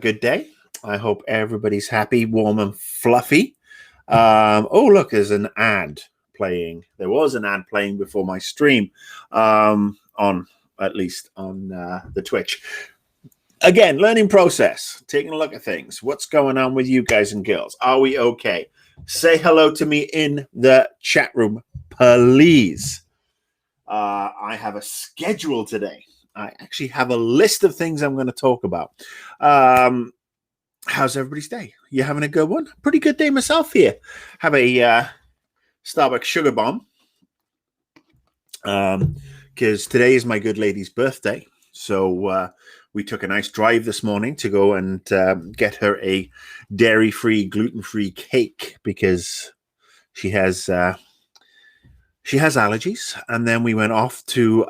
good day. I hope everybody's happy, warm, and fluffy. Look, there's an ad playing. There was an ad playing before my stream, at least on the Twitch. Again, learning process, taking a look at things. What's going on with you guys and girls? Are we okay? Say hello to me in the chat room, please. I have a schedule today. I actually have a list of things I'm going to talk about. How's everybody's day? You having a good one? Pretty good day myself here. Have a Starbucks sugar bomb because today is my good lady's birthday. So we took a nice drive this morning to go and get her a dairy-free, gluten-free cake because she has allergies. And then we went off to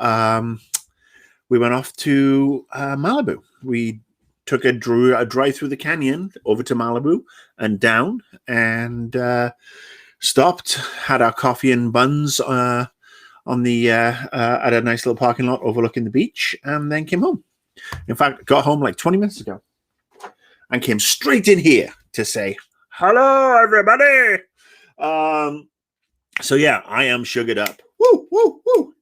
Malibu. We took a drive through the canyon over to Malibu and down, and stopped, had our coffee and buns at a nice little parking lot overlooking the beach, and then came home. In fact, got home like 20 minutes ago and came straight in here to say hello, everybody. So yeah, I am sugared up. Woo, woo, woo.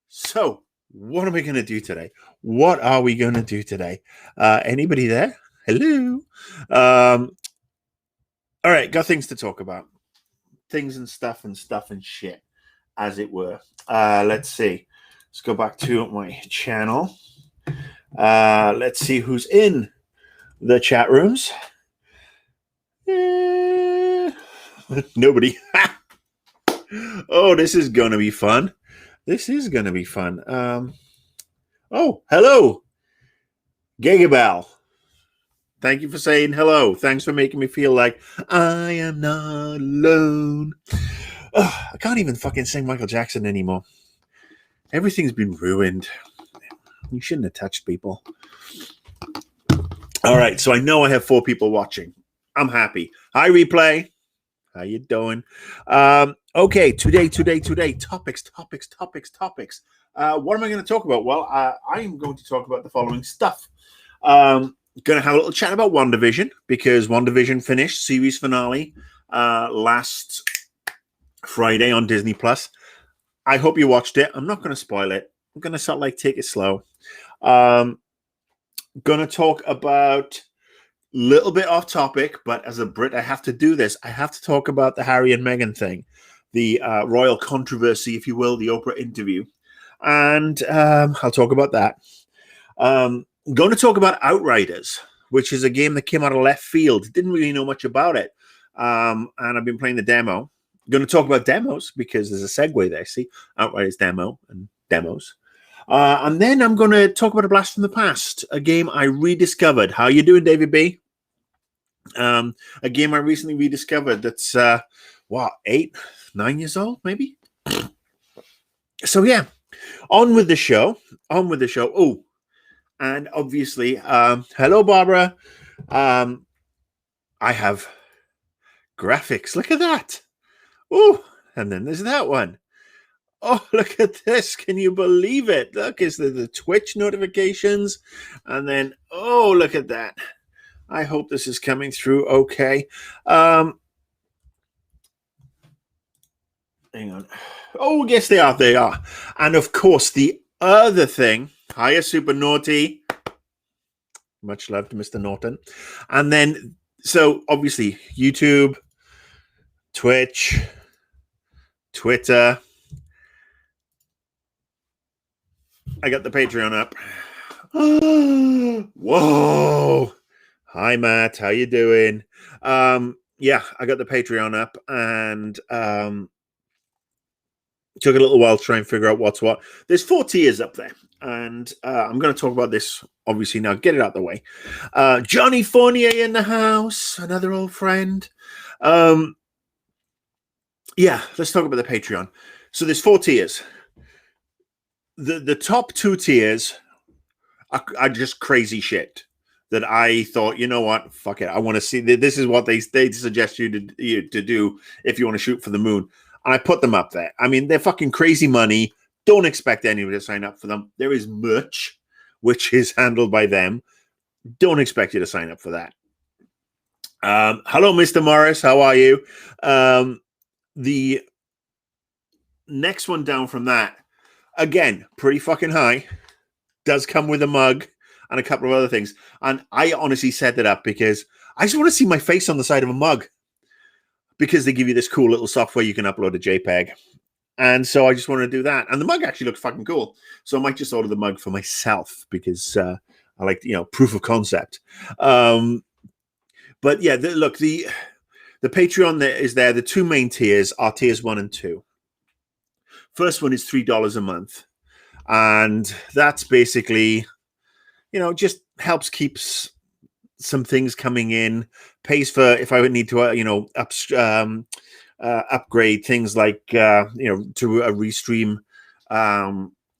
So what are we going to do today? What are we going to do today? Anybody there? Hello. All right, got things to talk about. Things and stuff and shit, as it were. Let's see. Let's go back to my channel. Let's see who's in the chat rooms. Nobody. Oh, this is going to be fun. This is going to be fun. Oh, hello, Gigabell. Thank you for saying hello. Thanks for making me feel like I am not alone. Oh, I can't even fucking sing Michael Jackson anymore. Everything's been ruined. You shouldn't have touched people. All right, so I know I have 4 people watching. I'm happy. Hi, Replay. How you doing? Okay, today. Topics. What am I going to talk about? Well, I am going to talk about the following stuff. Going to have a little chat about Wandavision because Wandavision finished series finale last Friday on Disney Plus. I hope you watched it. I'm not going to spoil it. I'm going to sort of like take it slow. Going to talk about a little bit off topic, but as a Brit, I have to do this. I have to talk about the Harry and Meghan thing, the royal controversy, if you will, the Oprah interview. And I'll talk about that. Going to talk about Outriders, which is a game that came out of left field. Didn't really know much about it. And I've been playing the demo. Going to talk about demos because there's a segue there. See, Outriders demo and demos. And then I'm going to talk about A Blast from the Past, a game I rediscovered. How you doing, David B? A game I recently rediscovered that's, 8, 9 years old, maybe? So, yeah, on with the show. Oh, and obviously, hello, Barbara. I have graphics. Look at that. Oh, and then there's that one. Oh, look at this. Can you believe it? Look, it's the Twitch notifications. And then, oh, look at that. I hope this is coming through okay. Hang on. Oh, yes, they are. And, of course, the other thing. Hiya, Super Naughty. Much love to Mr. Norton. And then, so, obviously, YouTube, Twitch, Twitter. I got the Patreon up. Whoa. Hi, Matt. How you doing? Yeah, I got the Patreon up and took a little while to try and figure out what's what. There's 4 tiers up there. And I'm going to talk about this, obviously, now. Get it out of the way. Johnny Fournier in the house. Another old friend. Yeah, let's talk about the Patreon. So there's 4 tiers. The top 2 tiers are just crazy shit that I thought, you know what, fuck it. I want to see. This is what they suggest you to do if you want to shoot for the moon. And I put them up there. I mean, they're fucking crazy money. Don't expect anybody to sign up for them. There is merch, which is handled by them. Don't expect you to sign up for that. Hello, Mr. Morris. How are you? The next one down from that, again, pretty fucking high. Does come with a mug and a couple of other things. And I honestly set that up because I just want to see my face on the side of a mug, because they give you this cool little software you can upload a JPEG. And so I just wanted to do that. And the mug actually looked fucking cool. So I might just order the mug for myself because I like, proof of concept. But yeah, look, the Patreon that is there. The two main tiers are tiers 1 and 2. First one is $3 a month. And that's basically, just helps keeps some things coming in, pays for if I would need to, upgrade things like, to a Restream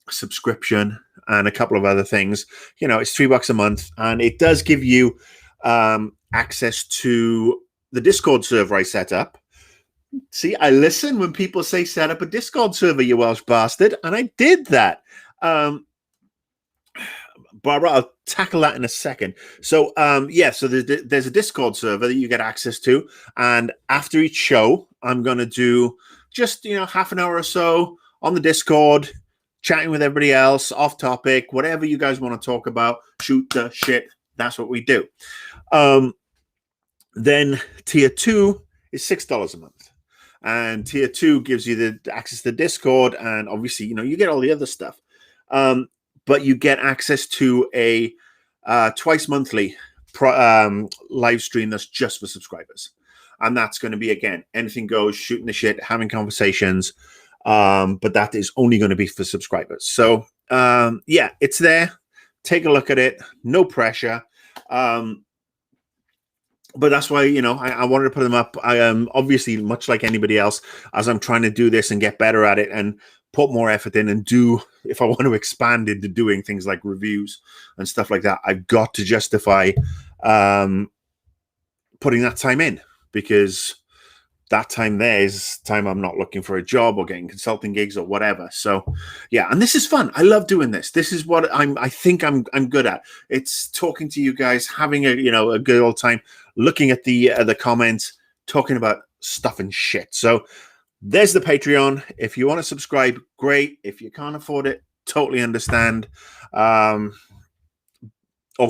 subscription and a couple of other things. It's $3 a month, and it does give you access to the Discord server I set up. See, I listen when people say set up a Discord server, you Welsh bastard, and I did that. Barbara, I'll tackle that in a second. So, so there's a Discord server that you get access to, and after each show, I'm going to do just, half an hour or so on the Discord, chatting with everybody else, off topic, whatever you guys want to talk about, shoot the shit. That's what we do. Then tier 2 is $6 a month. And tier 2 gives you the access to Discord, and obviously, you get all the other stuff. But you get access to a twice monthly live stream that's just for subscribers. And that's going to be, again, anything goes, shooting the shit, having conversations. But that is only going to be for subscribers. So, it's there. Take a look at it. No pressure. But that's why, I wanted to put them up. I am obviously, much like anybody else, as I'm trying to do this and get better at it and put more effort in and do, if I want to expand into doing things like reviews and stuff like that, I've got to justify putting that time in, because that time there is time I'm not looking for a job or getting consulting gigs or whatever. So yeah, and this is fun. I love doing this. This is what I think I'm good at. It's talking to you guys, having a good old time, looking at the comments, talking about stuff and shit. So there's the Patreon. If you want to subscribe, great. If you can't afford it, totally understand. All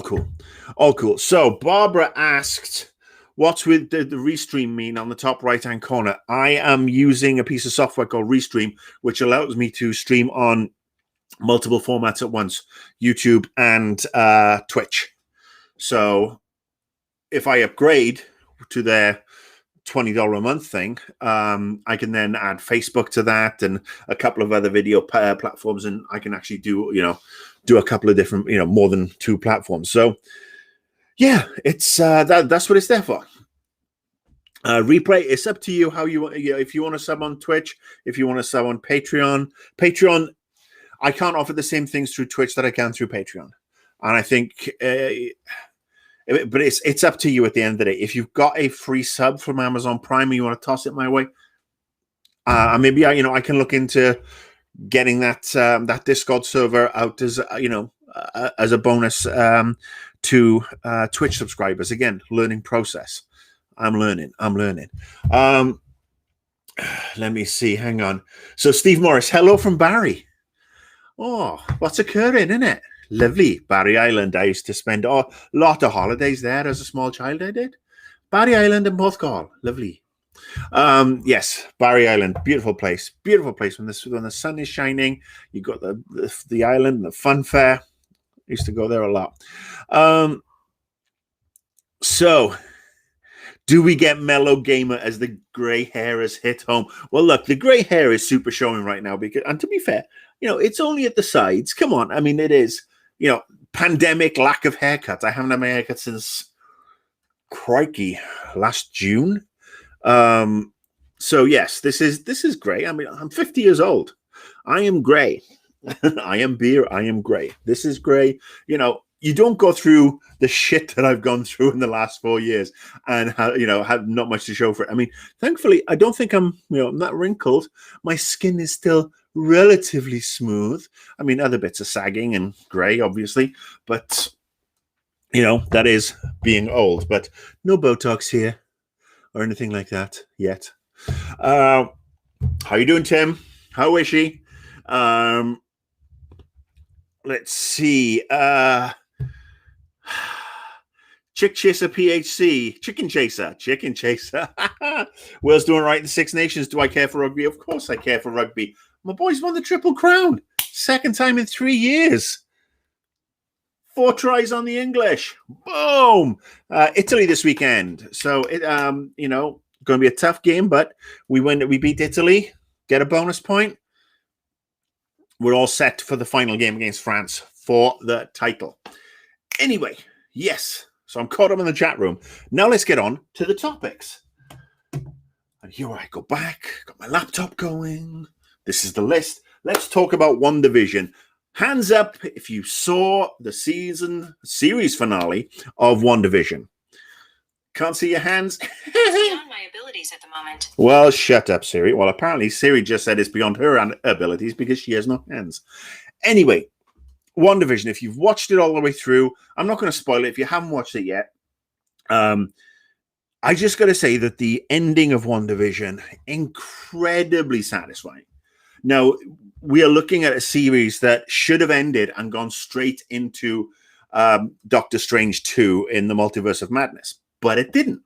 cool. So Barbara asked, what's with the Restream mean on the top right-hand corner? I am using a piece of software called Restream, which allows me to stream on multiple formats at once, YouTube and Twitch. So if I upgrade to their $20 a month thing, I can then add Facebook to that and a couple of other video platforms, and I can actually do a couple of different, more than 2 platforms. So yeah, it's that's what it's there for. Replay, it's up to you how you want. If you want to sub on Twitch, if you want to sub on Patreon. I can't offer the same things through Twitch that I can through Patreon, and I think. But it's up to you at the end of the day. If you've got a free sub from Amazon Prime and you want to toss it my way, maybe I can look into getting that Discord server out as as a bonus to Twitch subscribers. Again, learning process. I'm learning. Let me see. Hang on. So Steve Morris, hello from Barry. Oh, what's occurring, isn't it? Lovely. Barry Island. I used to spend a lot of holidays there as a small child. I did. Barry Island and Porthcawl. Lovely. Yes, Barry Island. Beautiful place. Beautiful place. When the sun is shining, you got the island, the fun fair. I used to go there a lot. So, do we get Mellow Gamer as the grey hair has hit home? Well, look, the grey hair is super showing right now because, and to be fair, it's only at the sides. Come on. I mean, it is, pandemic, lack of haircuts. I haven't had my haircut since, crikey, last June. So yes, this is grey. I mean, I'm 50 years old. I am grey. I am beer. I am grey. This is grey. You don't go through the shit that I've gone through in the last 4 years and have not much to show for it. I mean, thankfully, I don't think I'm not wrinkled. My skin is still relatively smooth. I mean, other bits are sagging and grey, obviously, but You know, that is being old, but no Botox here or anything like that yet. How you doing, Tim? How is she? Um, let's see. Chick Chaser PHC, Chicken Chaser. Will's doing right in the Six Nations. Do I care for rugby? Of course I care for rugby. My boys won the Triple Crown. Second time in 3 years. 4 tries on the English. Boom. Italy this weekend. So, going to be a tough game, but we beat Italy, get a bonus point. We're all set for the final game against France for the title. Anyway, yes. So I'm caught up in the chat room. Now let's get on to the topics. And here I go back. Got my laptop going. This is the list. Let's talk about WandaVision. Hands up if you saw the series finale of WandaVision. Can't see your hands? It's beyond my abilities at the moment. Well, shut up, Siri. Well, apparently Siri just said it's beyond her abilities because she has no hands. Anyway, WandaVision, if you've watched it all the way through, I'm not going to spoil it if you haven't watched it yet. I just got to say that the ending of WandaVision, incredibly satisfying. Now, we are looking at a series that should have ended and gone straight into Doctor Strange 2 in the Multiverse of Madness, but it didn't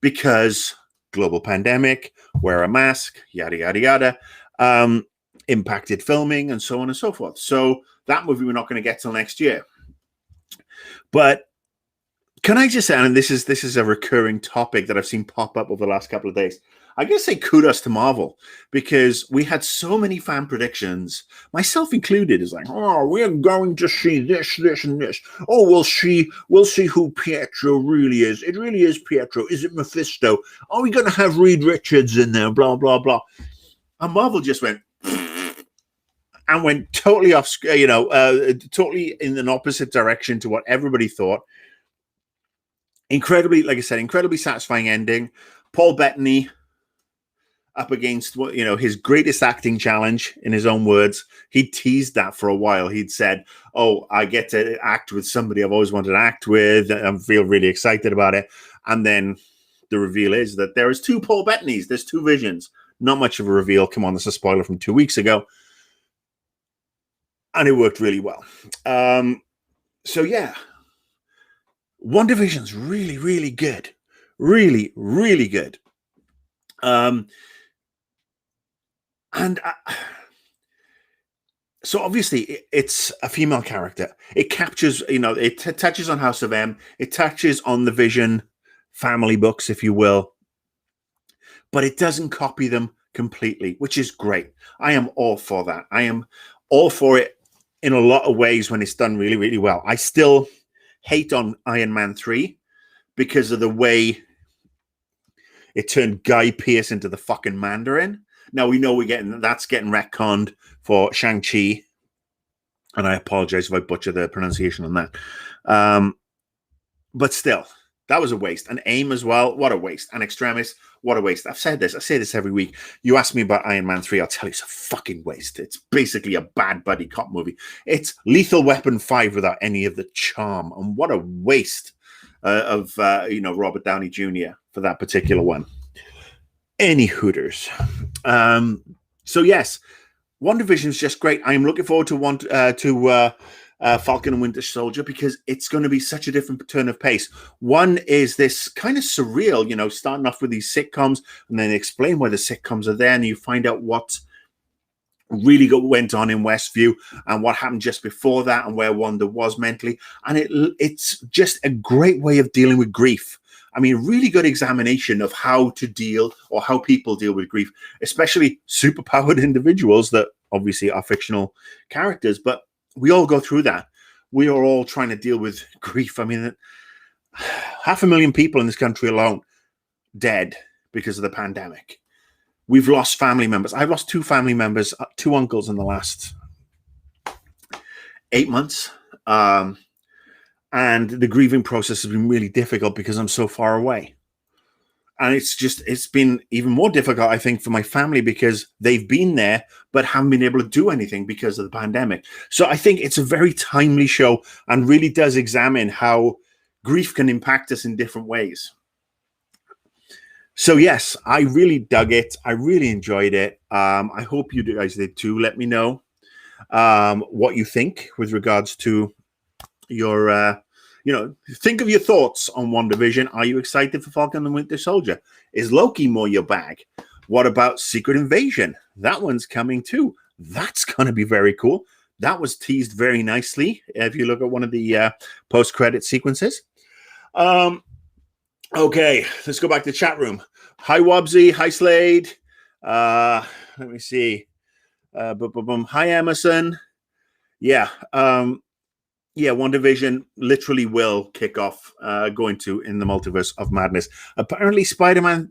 because global pandemic, wear a mask, yada, yada, yada, impacted filming and so on and so forth. So that movie we're not going to get till next year. But can I just say, and this is a recurring topic that I've seen pop up over the last couple of days, I gotta say kudos to Marvel because we had so many fan predictions, myself included, is like, oh, we're going to see this, this, and this. Oh, we'll see who Pietro really is. It really is Pietro. Is it Mephisto? Are we going to have Reed Richards in there? Blah, blah, blah. And Marvel just went and went totally off, totally in an opposite direction to what everybody thought. Incredibly, like I said, incredibly satisfying ending. Paul Bettany up against his greatest acting challenge, in his own words. He teased that for a while. He'd said, oh, I get to act with somebody I've always wanted to act with. I feel really excited about it. And then the reveal is that there is 2 Paul Bettanys. There's 2 visions. Not much of a reveal. Come on, this is a spoiler from 2 weeks ago. And it worked really well. So, yeah. WandaVision's really, really good. Really, really good. So obviously it's a female character. It captures, it touches on House of M. It touches on the Vision family books, if you will. But it doesn't copy them completely, which is great. I am all for that. I am all for it in a lot of ways when it's done really, really well. I still hate on Iron Man 3 because of the way it turned Guy Pearce into the fucking Mandarin. Now we know that's getting retconned for Shang-Chi, and I apologize if I butcher the pronunciation on that. But still, that was a waste. And AIM as well, what a waste. And Extremis, what a waste. I say this every week. You ask me about Iron Man 3, I'll tell you it's a fucking waste. It's basically a bad buddy cop movie. It's Lethal Weapon 5 without any of the charm. And what a waste of Robert Downey Jr. for that particular one. Any hooters. So yes, WandaVision is just great. I am looking forward to Falcon and Winter Soldier because it's going to be such a different turn of pace. One is this kind of surreal, starting off with these sitcoms and then explain why the sitcoms are there, and you find out what really went on in Westview and what happened just before that and where Wanda was mentally. And it's just a great way of dealing with grief. I mean, really good examination of how to deal or how people deal with grief, especially superpowered individuals that obviously are fictional characters, but we all go through that. We are all trying to deal with grief. I mean, 500,000 people in this country alone dead because of the pandemic. We've lost family members. I've lost 2 family members, 2 uncles in the last 8 months. And the grieving process has been really difficult because I'm so far away. And it's been even more difficult, I think, for my family because they've been there but haven't been able to do anything because of the pandemic. So I think it's a very timely show and really does examine how grief can impact us in different ways. So yes, I really dug it. I really enjoyed it. I hope you guys did too. Let me know what you think with regards to your, think of your thoughts on WandaVision. Are you excited for Falcon and the Winter Soldier? Is Loki more your bag? What about Secret Invasion? That one's coming too. That's going to be very cool. That was teased very nicely if you look at one of the post-credit sequences. Okay, let's go back to the chat room. Hi, Wobbsy. Hi, Slade. Let me see. Hi, Emerson. Yeah. WandaVision literally will kick off going to in the Multiverse of Madness. Apparently, Spider-Man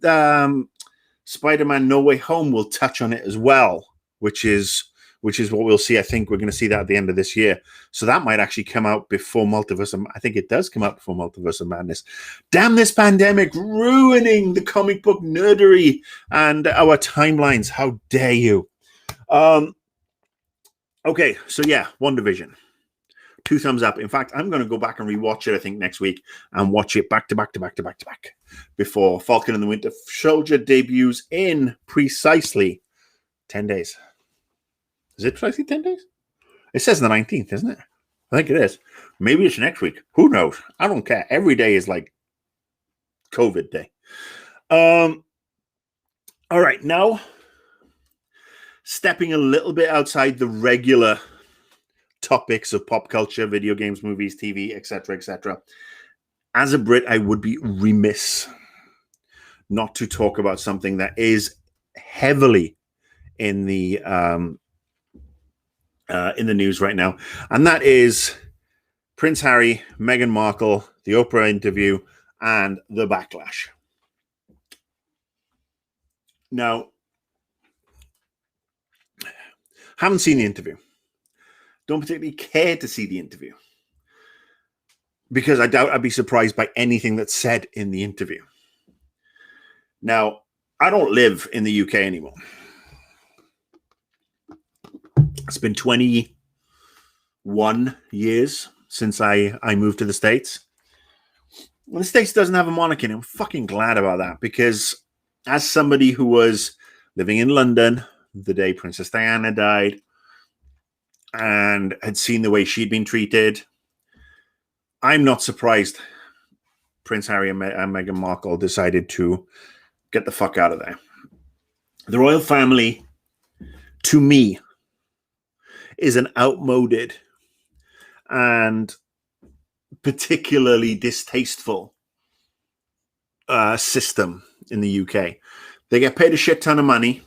No Way Home will touch on it as well, which is what we'll see. I think we're going to see that at the end of this year. So that might actually come out before Multiverse. I think it does come out before Multiverse of Madness. Damn this pandemic, ruining the comic book nerdery and our timelines. How dare you? Okay, so yeah, WandaVision. 2 thumbs up. In fact, I'm going to go back and rewatch it, I think, next week and watch it back to back before Falcon and the Winter Soldier debuts in precisely 10 days. Is it precisely 10 days? It says the 19th, isn't it? I think it is. Maybe it's next week. Who knows? I don't care. Every day is like COVID day. All right. Now, stepping a little bit outside the regular topics of pop culture, video games, movies, TV, etc., etc. As a Brit, I would be remiss not to talk about something that is heavily in the news right now, and that is Prince Harry, Meghan Markle, the Oprah interview, and the backlash. Now, haven't seen the interview. Don't particularly care to see the interview because I doubt I'd be surprised by anything that's said in the interview. Now, I don't live in the UK anymore. It's been 21 years since I moved to the States. Well, the States doesn't have a monarchy, and I'm fucking glad about that because as somebody who was living in London the day Princess Diana died, and had seen the way she'd been treated, I'm not surprised Prince Harry and Meghan Markle decided to get the fuck out of there. The royal family, to me, is an outmoded and particularly distasteful system in the UK. They get paid a shit ton of money.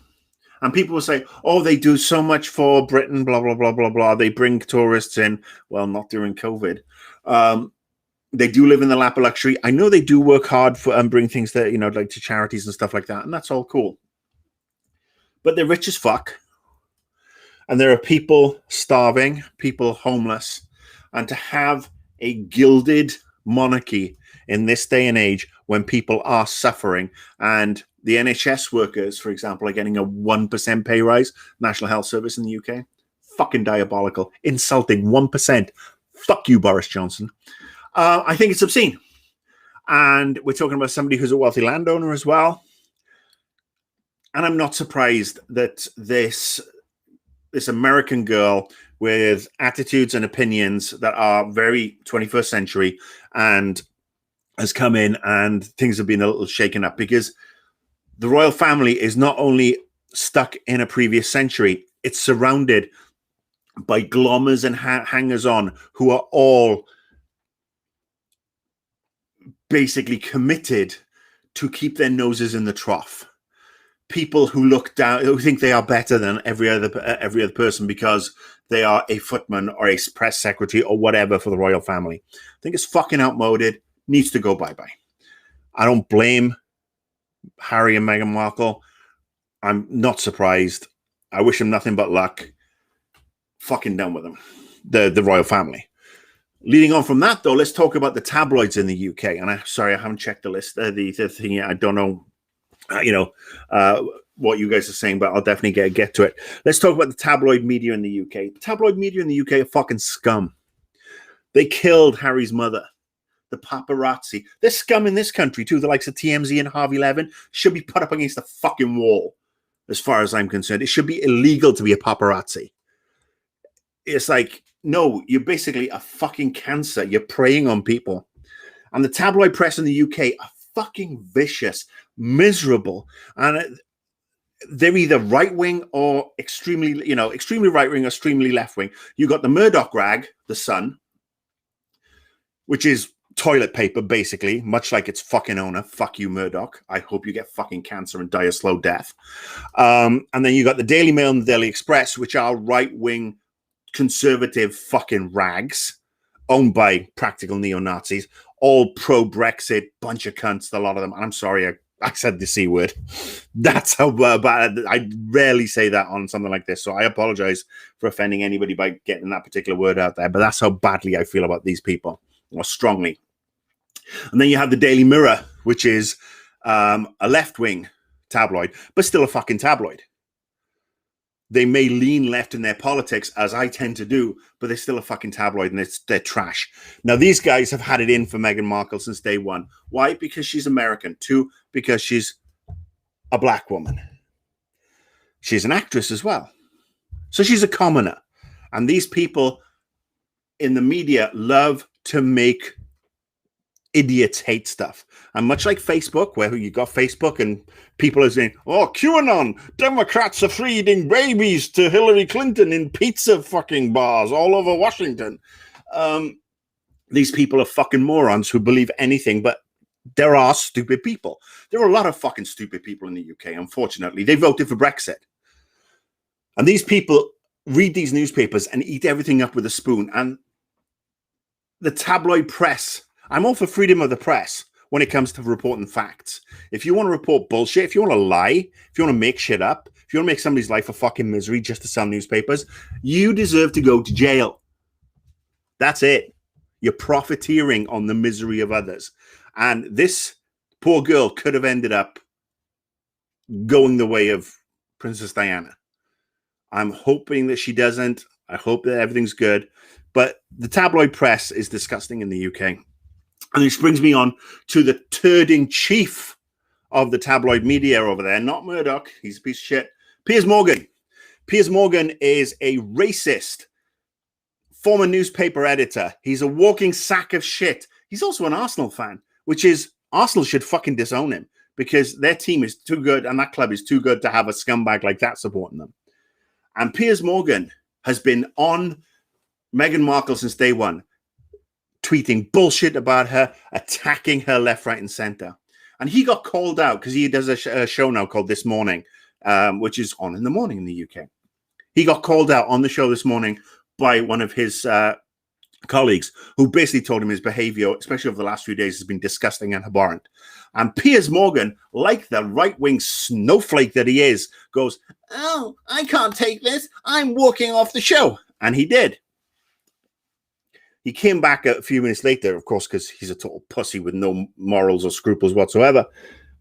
And people will say, oh, they do so much for Britain, blah, blah, blah, blah, blah. They bring tourists in. Well, not during COVID. They do live in the lap of luxury. I know they do work hard for and bring things that, like to charities and stuff like that. And that's all cool. But they're rich as fuck. And there are people starving, people homeless. And to have a gilded monarchy in this day and age when people are suffering and the NHS workers, for example, are getting a 1% pay rise, National Health Service in the UK. Fucking diabolical. Insulting. 1%. Fuck you, Boris Johnson. I think it's obscene. And we're talking about somebody who's a wealthy landowner as well. And I'm not surprised that this American girl with attitudes and opinions that are very 21st century and has come in and things have been a little shaken up because the royal family is not only stuck in a previous century, it's surrounded by glommers and hangers-on who are all basically committed to keep their noses in the trough. People who look down, who think they are better than every other person because they are a footman or a press secretary or whatever for the royal family. I think it's fucking outmoded, needs to go bye-bye. I don't blame Harry and Meghan Markle. I'm not surprised. I wish them nothing but luck. Fucking done with them. The royal family. Leading on from that, though, let's talk about the tabloids in the UK. And I haven't checked the list. The thing yet. I don't know, what you guys are saying, but I'll definitely get to it. Let's talk about the tabloid media in the UK. The tabloid media in the UK are fucking scum. They killed Harry's mother. the paparazzi. They're scum in this country too. The likes of TMZ and Harvey Levin should be put up against the fucking wall. As far as I'm concerned, it should be illegal to be a paparazzi. It's like, no, you're basically a fucking cancer. You're preying on people. And the tabloid press in the UK are fucking vicious, miserable. And they're either right-wing or extremely right-wing or extremely left-wing. You got the Murdoch rag, the Sun, which is toilet paper, basically, much like its fucking owner. Fuck you, Murdoch. I hope you get fucking cancer and die a slow death. And then you got the Daily Mail and the Daily Express, which are right-wing, conservative fucking rags, owned by practical neo-Nazis, all pro-Brexit, bunch of cunts, a lot of them. And I'm sorry, I said the C word. That's how bad. I rarely say that on something like this, so I apologize for offending anybody by getting that particular word out there, but that's how badly I feel about these people, or strongly. And then you have the Daily Mirror, which is a left-wing tabloid, but still a fucking tabloid. They may lean left in their politics, as I tend to do, but they're still a fucking tabloid, and they're trash. Now, these guys have had it in for Meghan Markle since day one. Why? Because she's American. 2, because she's a black woman. She's an actress as well. So she's a commoner. And these people in the media love to make idiots hate stuff. And much like Facebook, where you got Facebook and people are saying, oh, QAnon, Democrats are feeding babies to Hillary Clinton in pizza fucking bars all over Washington. These people are fucking morons who believe anything, but there are stupid people. There are a lot of fucking stupid people in the UK, unfortunately. They voted for Brexit. And these people read these newspapers and eat everything up with a spoon. And the tabloid press, I'm all for freedom of the press when it comes to reporting facts. If you want to report bullshit, if you want to lie, if you want to make shit up, if you want to make somebody's life a fucking misery just to sell newspapers, you deserve to go to jail. That's it. You're profiteering on the misery of others. And this poor girl could have ended up going the way of Princess Diana. I'm hoping that she doesn't. I hope that everything's good. But the tabloid press is disgusting in the UK. And this brings me on to the turd-in-chief of the tabloid media over there. Not Murdoch. He's a piece of shit. Piers Morgan. Piers Morgan is a racist, former newspaper editor. He's a walking sack of shit. He's also an Arsenal fan, which is, Arsenal should fucking disown him because their team is too good and that club is too good to have a scumbag like that supporting them. And Piers Morgan has been on Meghan Markle since day one, tweeting bullshit about her, attacking her left, right, and center. And he got called out because he does a show now called This Morning, which is on in the morning in the UK. He got called out on the show this morning by one of his colleagues who basically told him his behavior, especially over the last few days, has been disgusting and abhorrent. And Piers Morgan, like the right-wing snowflake that he is, goes, oh, I can't take this. I'm walking off the show. And he did. He came back a few minutes later, of course, because he's a total pussy with no morals or scruples whatsoever.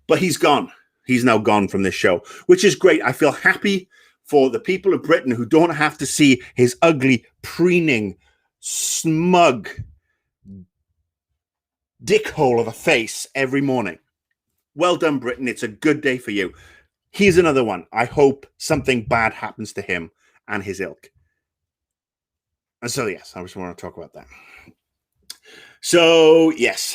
But he's gone. He's now gone from this show, which is great. I feel happy for the people of Britain who don't have to see his ugly, preening, smug dickhole of a face every morning. Well done, Britain. It's a good day for you. Here's another one. I hope something bad happens to him and his ilk. And so, yes, I just want to talk about that. So, yes,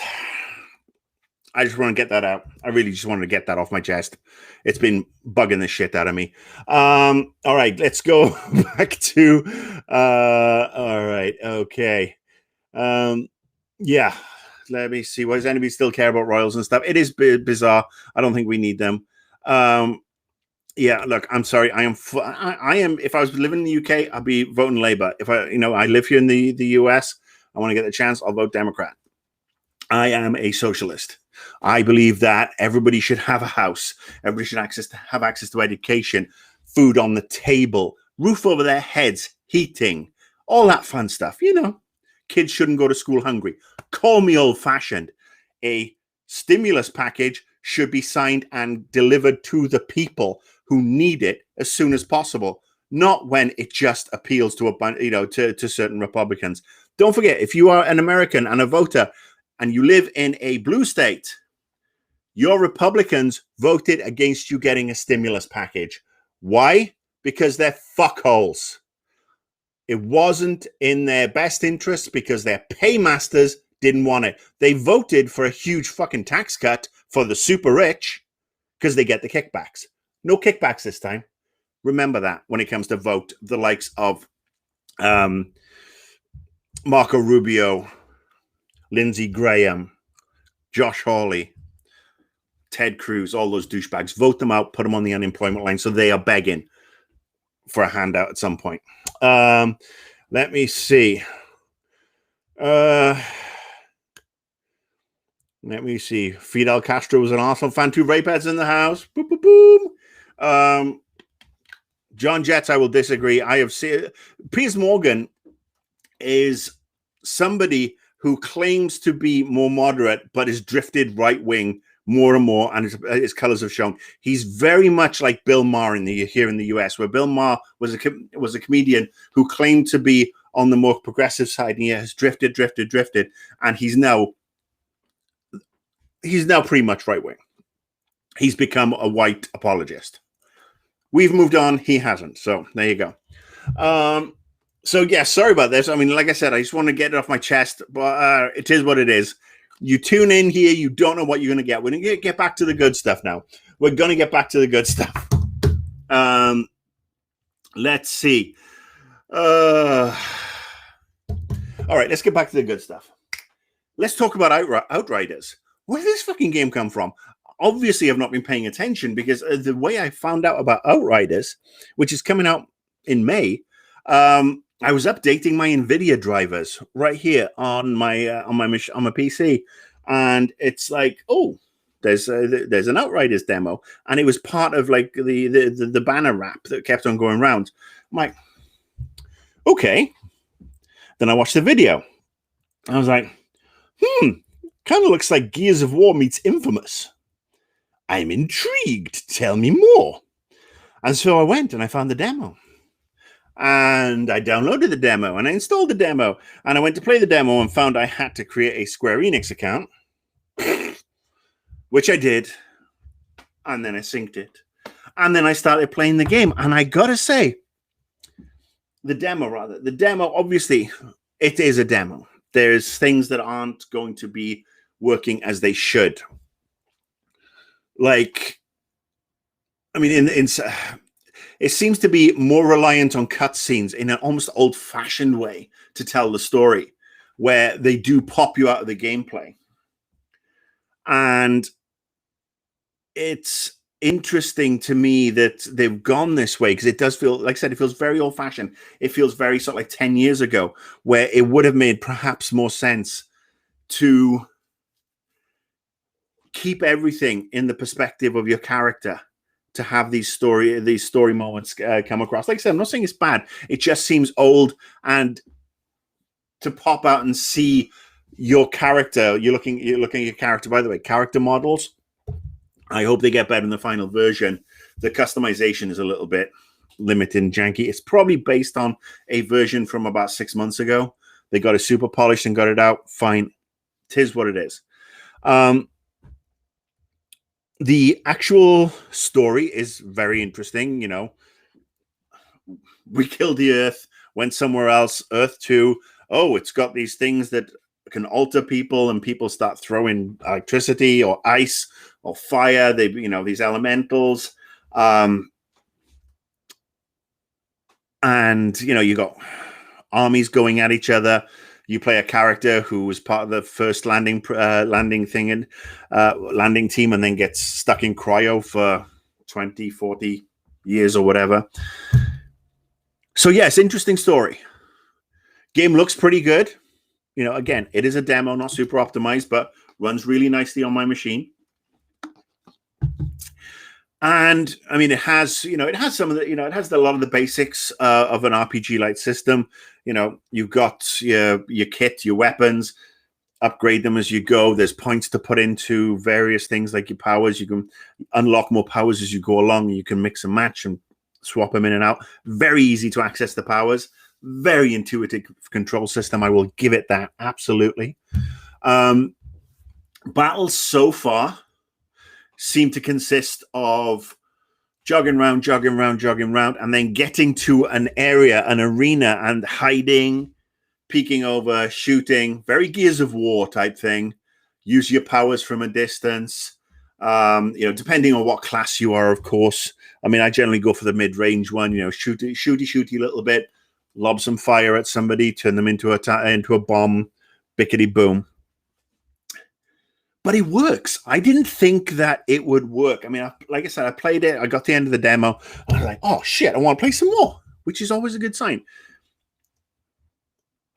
I just want to get that out. I really just wanted to get that off my chest. It's been bugging the shit out of me. All right, let's go back to, all right, okay. Yeah, let me see. Why does anybody still care about royals and stuff? It is bizarre. I don't think we need them. Yeah, look, I'm sorry. I am. If I was living in the UK, I'd be voting Labour. If I live here in the US, I want to get the chance, I'll vote Democrat. I am a socialist. I believe that everybody should have a house. Everybody should have access to education, food on the table, roof over their heads, heating, all that fun stuff. Kids shouldn't go to school hungry. Call me old-fashioned. A stimulus package should be signed and delivered to the people who need it as soon as possible, not when it just appeals to to certain Republicans. Don't forget, if you are an American and a voter and you live in a blue state, your Republicans voted against you getting a stimulus package. Why? Because they're fuckholes. It wasn't in their best interest because their paymasters didn't want it. They voted for a huge fucking tax cut for the super rich because they get the kickbacks. No kickbacks this time. Remember that when it comes to vote, the likes of Marco Rubio, Lindsey Graham, Josh Hawley, Ted Cruz, all those douchebags. Vote them out, put them on the unemployment line so they are begging for a handout at some point. Let me see. Let me see. Fidel Castro was an Arsenal fan. 2 rapeheads in the house. Boom, boom, boom. John Jets, I will disagree. I have seen Piers Morgan is somebody who claims to be more moderate, but is drifted right wing more and more, and his colors have shown. He's very much like Bill Maher here in the US, where Bill Maher was a comedian who claimed to be on the more progressive side, and he has drifted, and he's now pretty much right wing. He's become a white apologist. We've moved on. He hasn't. So there you go. So yeah, sorry about this. I mean, like I said, I just want to get it off my chest, but it is what it is. You tune in here, you don't know what you're going to get. We're going to get back to the good stuff now. We're going to get back to the good stuff. Let's see. All right, let's get back to the good stuff. Let's talk about Outriders. Where did this fucking game come from? Obviously, I've not been paying attention because the way I found out about Outriders, which is coming out in May, I was updating my NVIDIA drivers right here on my PC, and it's like, oh, there's an Outriders demo, and it was part of like the banner wrap that kept on going around. I'm like, okay. Then I watched the video. I was like, kind of looks like Gears of War meets Infamous. I'm intrigued. Tell me more. And so I went and I found the demo. And I downloaded the demo and I installed the demo. And I went to play the demo and found I had to create a Square Enix account, which I did. And then I synced it. And then I started playing the game. And I got to say, the demo, obviously, it is a demo. There's things that aren't going to be working as they should. Like, I mean, it seems to be more reliant on cutscenes in an almost old-fashioned way to tell the story, where they do pop you out of the gameplay. And it's interesting to me that they've gone this way, because it does feel, like I said, it feels very old-fashioned. It feels very sort of like 10 years ago, where it would have made perhaps more sense to keep everything in the perspective of your character, to have these story moments come across. Like I said, I'm not saying it's bad. It just seems old, and to pop out and see your character, you're looking at your character, by the way, character models. I hope they get better in the final version. The customization is a little bit limited and janky. It's probably based on a version from about 6 months ago. They got it super polished and got it out. Fine. Tis what it is. The actual story is very interesting. You know, we killed the Earth, went somewhere else, Earth 2. Oh, it's got these things that can alter people, and people start throwing electricity or ice or fire. They, these elementals. And, you got armies going at each other. You play a character who was part of the first landing team, and then gets stuck in cryo for 20, 40 years or whatever. So yes, interesting story. Game looks pretty good. Again, it is a demo, not super optimized, but runs really nicely on my machine. And I mean, it has some of the, it has a lot of the basics of an RPG-like system. You've got your kit, your weapons, upgrade them as you go. There's points to put into various things like your powers. You can unlock more powers as you go along. You can mix and match and swap them in and out. Very easy to access the powers. Very intuitive control system. I will give it that. Absolutely. Battles so far seem to consist of jogging around, and then getting to an area, an arena, and hiding, peeking over, shooting, very Gears of War type thing. Use your powers from a distance. Depending on what class you are, of course. I mean, I generally go for the mid-range one. Shooty a little bit, lob some fire at somebody, turn them into a bomb, bickety boom. But it works. I didn't think that it would work. I mean, like I said, I played it. I got to the end of the demo. And I was like, oh, shit, I want to play some more, which is always a good sign.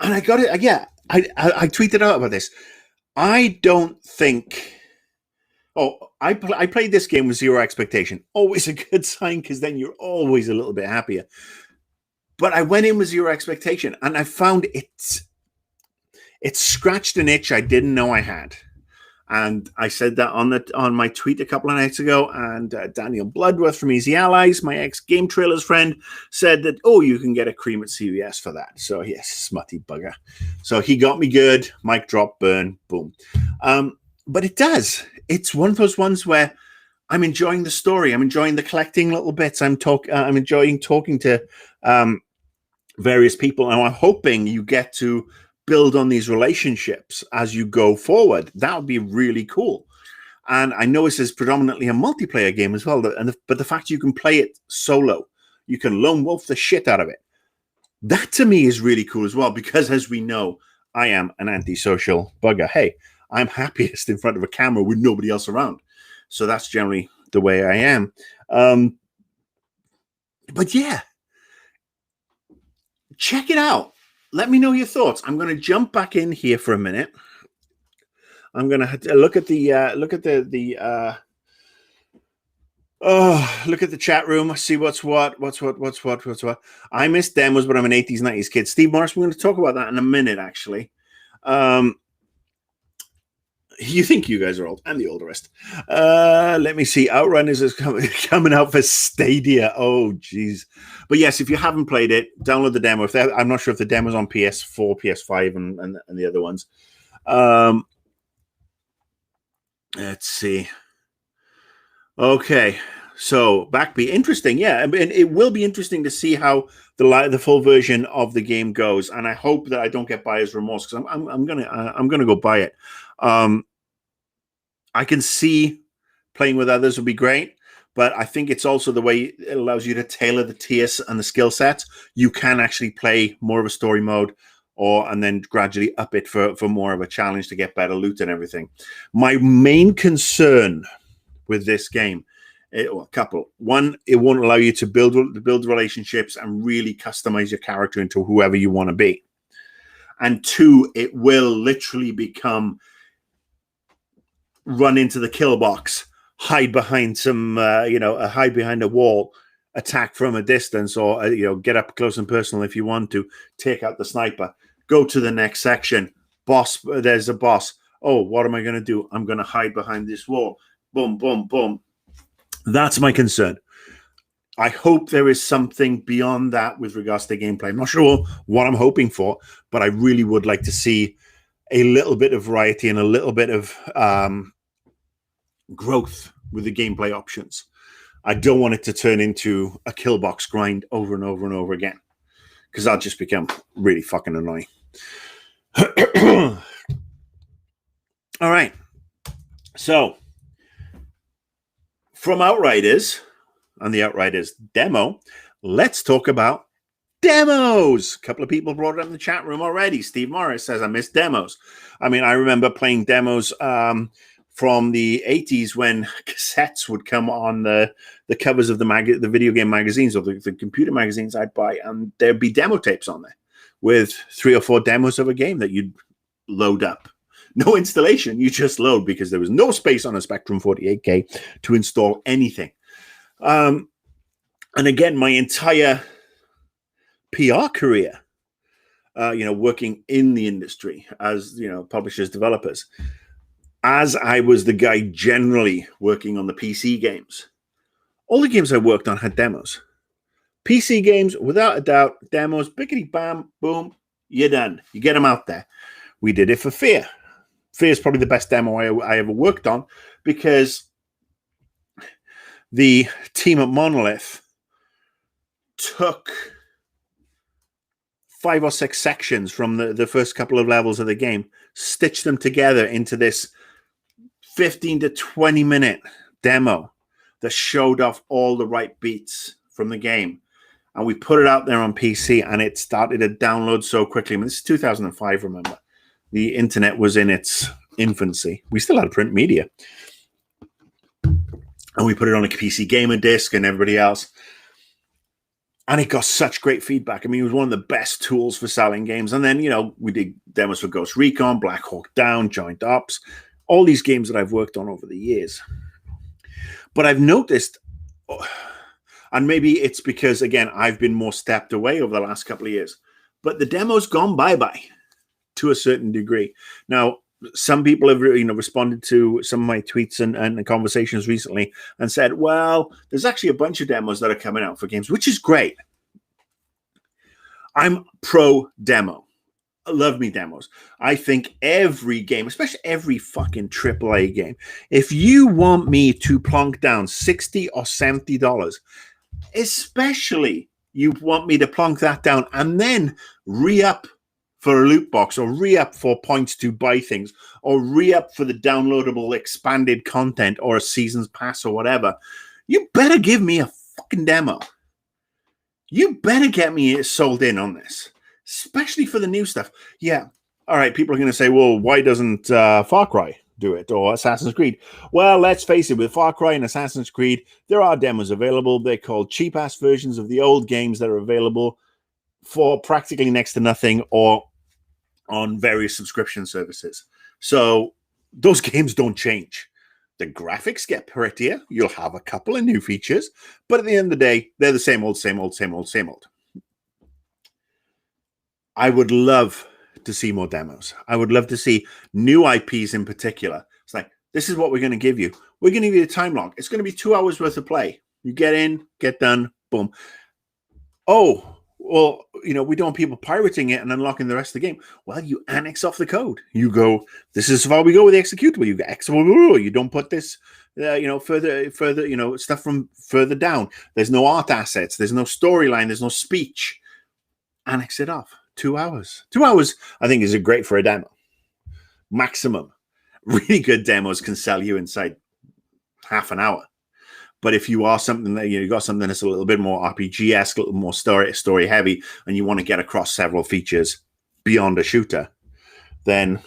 And I got it. Yeah, I tweeted out about this. I don't think... I played this game with zero expectation. Always a good sign, because then you're always a little bit happier. But I went in with zero expectation, and I found it scratched an itch I didn't know I had. And I said that on my tweet a couple of nights ago, and Daniel Bloodworth from Easy Allies, my ex-Game Trailers friend, said that, you can get a cream at CVS for that. So, yes, smutty bugger. So he got me good. Mic drop, burn, boom. But it does. It's one of those ones where I'm enjoying the story. I'm enjoying the collecting little bits. I'm enjoying talking to various people, and I'm hoping you get to build on these relationships as you go forward. That would be really cool. And I know this is predominantly a multiplayer game as well, but the fact you can play it solo, you can lone wolf the shit out of it. That to me is really cool as well, because as we know, I am an antisocial bugger. Hey, I'm happiest in front of a camera with nobody else around. So that's generally the way I am. But yeah, check it out. Let me know your thoughts. I'm going to jump back in here for a minute. I'm going to look at the chat room. See what's what. I miss demos, but I'm an 80s, 90s kid. Steve Morris, we're going to talk about that in a minute, actually. You think you guys are old. I'm the oldest. Let me see. Outriders is coming out for Stadia. Oh, geez. But yes, if you haven't played it, download the demo. I'm not sure if the demo's on PS4, PS5, and the other ones. Let's see. Okay. So, Backbeat. Interesting. Yeah. I mean, it will be interesting to see how the full version of the game goes. And I hope that I don't get buyer's remorse, because I'm gonna go buy it. I can see playing with others would be great, but I think it's also the way it allows you to tailor the tiers and the skill sets. You can actually play more of a story mode, and then gradually up it for more of a challenge to get better loot and everything. My main concern with this game, a couple. One, it won't allow you to build relationships and really customize your character into whoever you want to be. And two, it will literally become run into the kill box, hide behind hide behind a wall, attack from a distance, or get up close and personal if you want to, take out the sniper, go to the next section. Boss, there's a boss. Oh, what am I going to do? I'm going to hide behind this wall. Boom, boom, boom. That's my concern. I hope there is something beyond that with regards to gameplay. I'm not sure what I'm hoping for, but I really would like to see a little bit of variety and a little bit of growth with the gameplay options. I don't want it to turn into a kill box grind over and over and over again, because that'll just become really fucking annoying. All right. So, from Outriders and the Outriders demo, let's talk about demos. A couple of people brought it up in the chat room already. Steve Morris says, I miss demos. I mean, I remember playing demos from the 80s when cassettes would come on the covers of the video game magazines or the computer magazines I'd buy, and there'd be demo tapes on there with 3 or 4 demos of a game that you'd load up. No installation, you just load, because there was no space on a Spectrum 48K to install anything. And again, my entire PR career, working in the industry as, publishers, developers, as I was the guy generally working on the PC games, all the games I worked on had demos. PC games, without a doubt, demos, bickety bam, boom, you're done. You get them out there. We did it for Fear. Fear is probably the best demo I ever worked on, because the team at Monolith took 5 or 6 sections from the first couple of levels of the game, stitched them together into this 15 to 20 minute demo that showed off all the right beats from the game. And we put it out there on PC, and it started to download so quickly. I mean, this is 2005, remember. The internet was in its infancy. We still had print media. And we put it on a PC Gamer disc and everybody else. And it got such great feedback. I mean, it was one of the best tools for selling games. And then, we did demos for Ghost Recon, Black Hawk Down, Joint Ops, all these games that I've worked on over the years. But I've noticed, and maybe it's because, again, I've been more stepped away over the last couple of years, but the demo's gone bye-bye to a certain degree. Now, some people have responded to some of my tweets and conversations recently and said, well, there's actually a bunch of demos that are coming out for games, which is great. I'm pro demo. I love me demos. I think every game, especially every fucking AAA game, if you want me to plonk down $60 or $70, especially you want me to plonk that down and then re-up for a loot box, or re-up for points to buy things, or re-up for the downloadable expanded content or a season's pass or whatever, you better give me a fucking demo. You better get me sold in on this, especially for the new stuff. Yeah, all right, people are going to say, well, why doesn't Far Cry do it, or Assassin's Creed? Well, let's face it, with Far Cry and Assassin's Creed, there are demos available. They're called cheap-ass versions of the old games that are available for practically next to nothing, or on various subscription services. So those games don't change. The graphics get prettier. You'll have a couple of new features, but at the end of the day, they're the same old, same old, same old, same old. I would love to see more demos. I would love to see new IPs in particular. It's like, this is what we're going to give you. We're going to give you a time lock. It's going to be 2 hours worth of play. You get in, get done, boom. Oh, well, we don't want people pirating it and unlocking the rest of the game. Well, you annex off the code. You go, this is how we go with the executable. You get executable. You don't put this, further, stuff from further down. There's no art assets. There's no storyline. There's no speech. Annex it off. 2 hours. 2 hours, I think, is great for a demo. Maximum. Really good demos can sell you inside half an hour. But if you are something that you got something that's a little bit more RPG-esque, a little more story heavy, and you want to get across several features beyond a shooter, then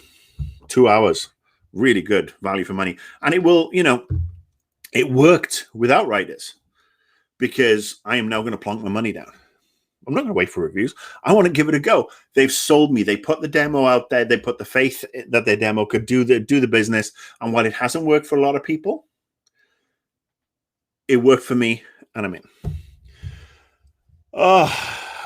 2 hours, really good value for money. And it will, it worked with Outriders, because I am now going to plonk my money down. I'm not going to wait for reviews. I want to give it a go. They've sold me. They put the demo out there. They put the faith that their demo could do the business. And while it hasn't worked for a lot of people, it worked for me, and I'm in. Oh,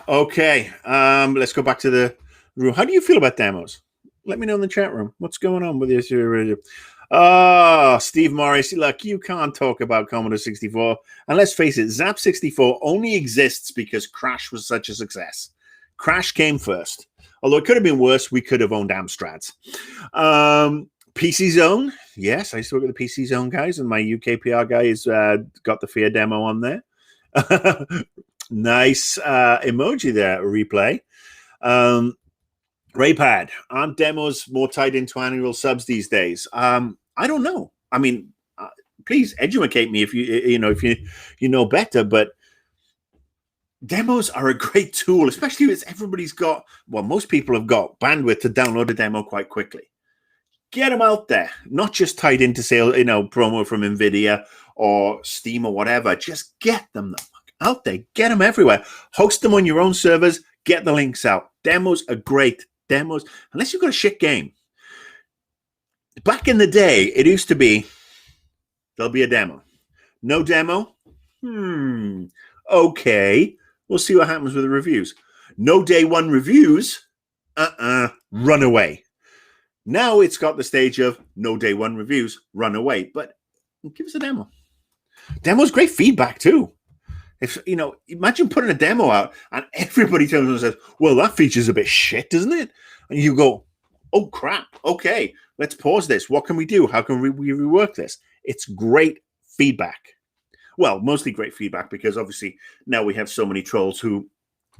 okay. Let's go back to the room. How do you feel about demos? Let me know in the chat room. What's going on with this? Steve Morris. Look, you can't talk about Commodore 64. And let's face it, Zap 64 only exists because Crash was such a success. Crash came first. Although it could have been worse, we could have owned Amstrads. PC Zone, yes, I used to work with the PC Zone guys, and my UK PR guy has got the Fear demo on there. Nice emoji there, replay. Raypad, aren't demos more tied into annual subs these days? I don't know. I mean, please educate me if you know better. But demos are a great tool, especially if everybody's got. Well, most people have got bandwidth to download a demo quite quickly. Get them out there, not just tied into sale, promo from NVIDIA or Steam or whatever. Just get them out there. Get them everywhere. Host them on your own servers. Get the links out. Demos are great. Demos, unless you've got a shit game. Back in the day, it used to be, there'll be a demo. No demo? Okay. We'll see what happens with the reviews. No day one reviews? Run away. Now it's got the stage of no day one reviews, run away. But give us a demo. Demo's great feedback too. If imagine putting a demo out and everybody turns and says, "Well, that feature's a bit shit, isn't it?" And you go, oh, crap. Okay, let's pause this. What can we do? How can we rework this? It's great feedback. Well, mostly great feedback because obviously now we have so many trolls who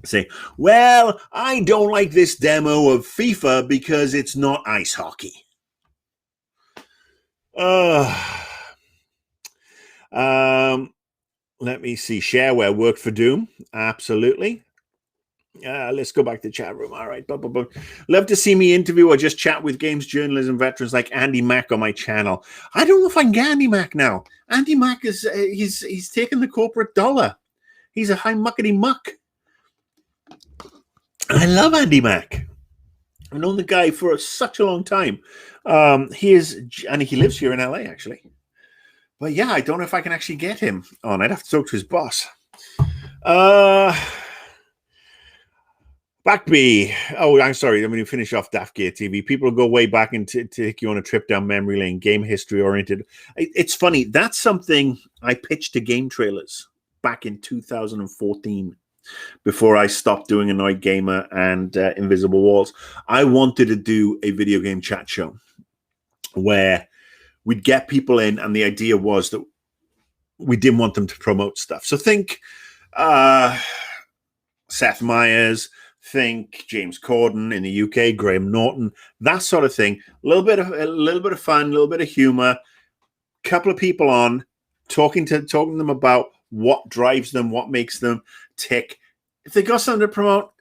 say, well, I don't like this demo of FIFA because it's not ice hockey. Let me see. Shareware worked for Doom. Absolutely. Let's go back to the chat room. All right. Blah, blah, blah. Love to see me interview or just chat with games journalism veterans like Andy Mack on my channel. I don't know if I can get Andy Mack now. Andy Mack is he's taken the corporate dollar. He's a high muckety muck. I love Andy Mack. I've known the guy for such a long time. He lives here in LA actually. But yeah, I don't know if I can actually get him on. I'd have to talk to his boss. Backby. Oh, I'm sorry. I'm going to finish off Daft Gear TV. People will go way back and take you on a trip down memory lane, game history oriented. It's funny. That's something I pitched to Game Trailers back in 2014 before I stopped doing Annoyed Gamer and Invisible Walls. I wanted to do a video game chat show where we'd get people in, and the idea was that we didn't want them to promote stuff. So think Seth Meyers, think James Corden in the UK, Graham Norton, that sort of thing. A little bit of fun, a little bit of humor. Couple of people on talking to them about what drives them, what makes them tick. If they got something to promote,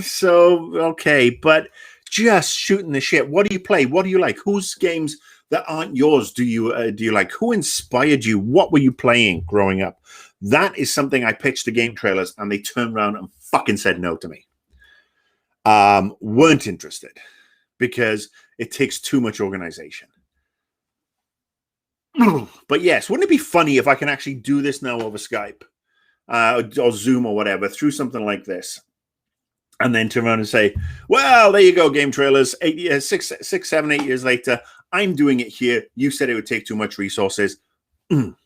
so okay. But just shooting the shit. What do you play? What do you like? Whose games that aren't yours do you like? Who inspired you? What were you playing growing up? That is something I pitched to Game Trailers, and they turned around and fucking said no to me. Weren't interested because it takes too much organization. But yes, wouldn't it be funny if I can actually do this now over Skype or Zoom or whatever through something like this, and then turn around and say, well, there you go, Game Trailers, 6, 7, 8 years later, I'm doing it here. You said it would take too much resources. Backby.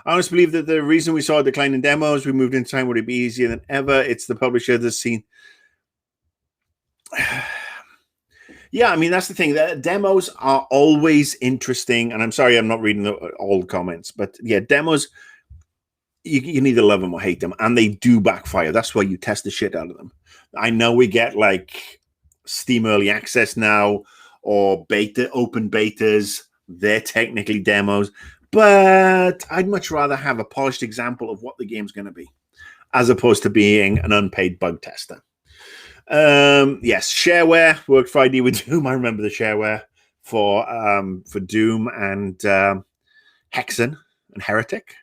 I honestly believe that the reason we saw a decline in demos, we moved into time, would it be easier than ever? It's the publisher that's seen. Yeah, I mean, that's the thing. The demos are always interesting. And I'm sorry I'm not reading all the comments. But yeah, demos, you can either love them or hate them. And they do backfire. That's why you test the shit out of them. I know we get like Steam Early Access now or open betas. They're technically demos. But I'd much rather have a polished example of what the game's going to be as opposed to being an unpaid bug tester. Yes, shareware worked for ID with Doom. I remember the shareware for Doom and Hexen and Heretic.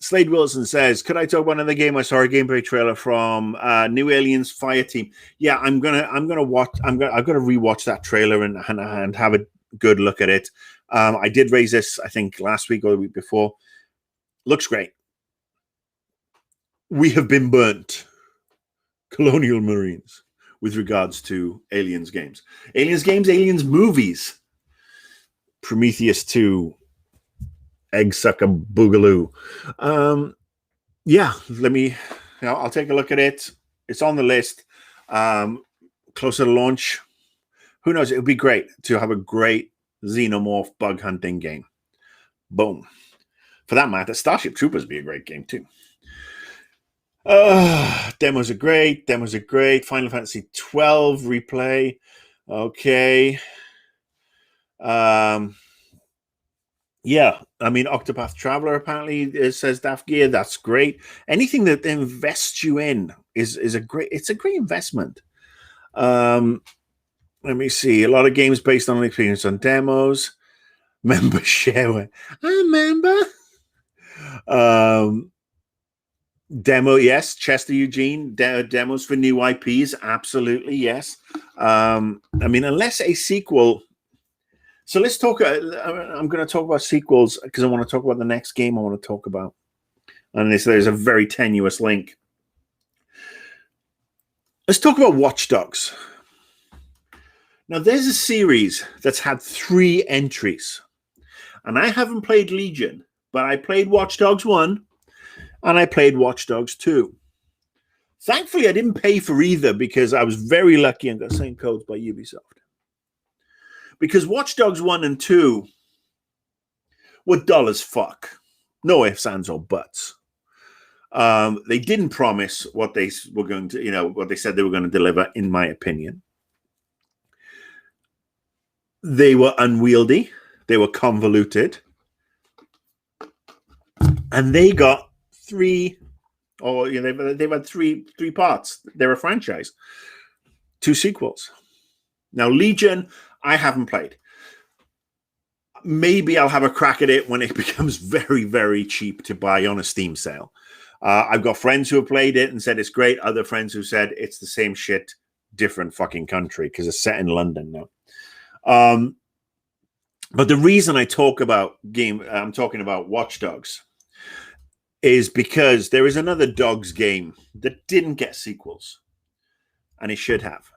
Slade Wilson says, could I talk about another game? I saw a gameplay trailer from New Aliens Fireteam. Yeah, I've got to rewatch that trailer and have a good look at it. I did raise this, I think, last week or the week before. Looks great. We have been burnt, Colonial Marines, with regards to Aliens games. Aliens movies. Prometheus 2, Egg Sucker Boogaloo. Yeah, I'll take a look at it. It's on the list. Closer to launch. Who knows? It would be great to have a great Xenomorph bug hunting game. Boom. For that matter, Starship Troopers would be a great game too. Demos are great. Final Fantasy 12 replay. Okay. Yeah, I mean, Octopath Traveler apparently says Daft Gear. That's great. Anything that invests you in is a great investment. Let me see. A lot of games based on experience on demos. Member shareware. I remember. Demo, yes. Chester Eugene. Demos for new IPs. Absolutely, yes. I mean, unless a sequel. So let's talk. I'm going to talk about sequels because I want to talk about the next game I want to talk about. And there's a very tenuous link. Let's talk about Watch Dogs. Now, there's a series that's had 3 entries. And I haven't played Legion, but I played Watch Dogs 1 and I played Watch Dogs 2. Thankfully, I didn't pay for either because I was very lucky and got same codes by Ubisoft. Because Watch Dogs 1 and 2 were dull as fuck. No ifs, ands, or buts. They didn't promise what they were going to, what they said they were going to deliver, in my opinion. They were unwieldy. They were convoluted. And they got they've had three parts. They're a franchise. 2 sequels. Now, Legion, I haven't played. Maybe I'll have a crack at it when it becomes very, very cheap to buy on a Steam sale. I've got friends who have played it and said it's great. Other friends who said it's the same shit, different fucking country because it's set in London now. But the reason I'm talking about Watch Dogs, is because there is another Dogs game that didn't get sequels, and it should have.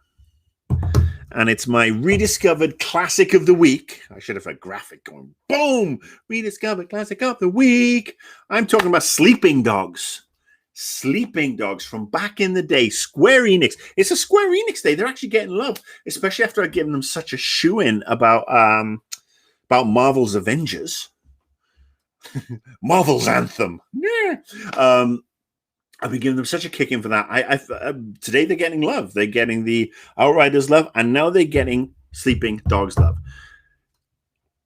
And it's my rediscovered classic of the week. I should have a graphic going, boom, rediscovered classic of the week. I'm talking about Sleeping Dogs. Sleeping Dogs from back in the day. Square Enix. It's a Square Enix day. They're actually getting love, especially after I've given them such a shoe-in about Marvel's Avengers. Marvel's Anthem. Yeah. I've been giving them such a kick in for that. Today they're getting love. They're getting the Outriders love, and now they're getting Sleeping Dogs love.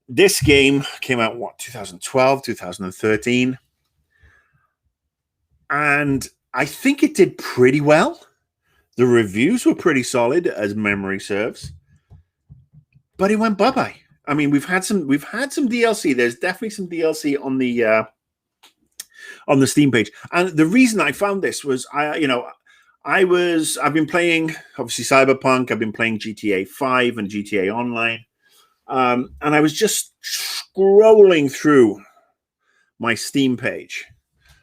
This game came out, 2012, 2013. And I think it did pretty well. The reviews were pretty solid, as memory serves. But it went bye-bye. I mean, we've had some DLC. There's definitely some DLC on the Steam page. And the reason I found this was I've been playing obviously Cyberpunk, I've been playing GTA 5 and GTA Online. And I was just scrolling through my Steam page,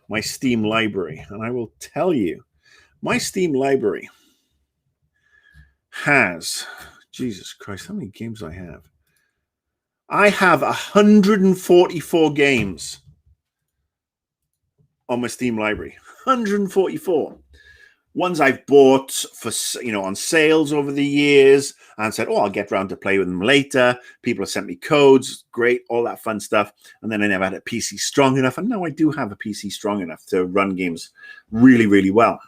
my Steam library, and I will tell you, my Steam library has, Jesus Christ, how many games I have? I have 144 games on my Steam library. 144. Ones I've bought for, on sales over the years and said, I'll get around to play with them later. People have sent me codes. Great. All that fun stuff. And then I never had a PC strong enough. And now I do have a PC strong enough to run games really, really well.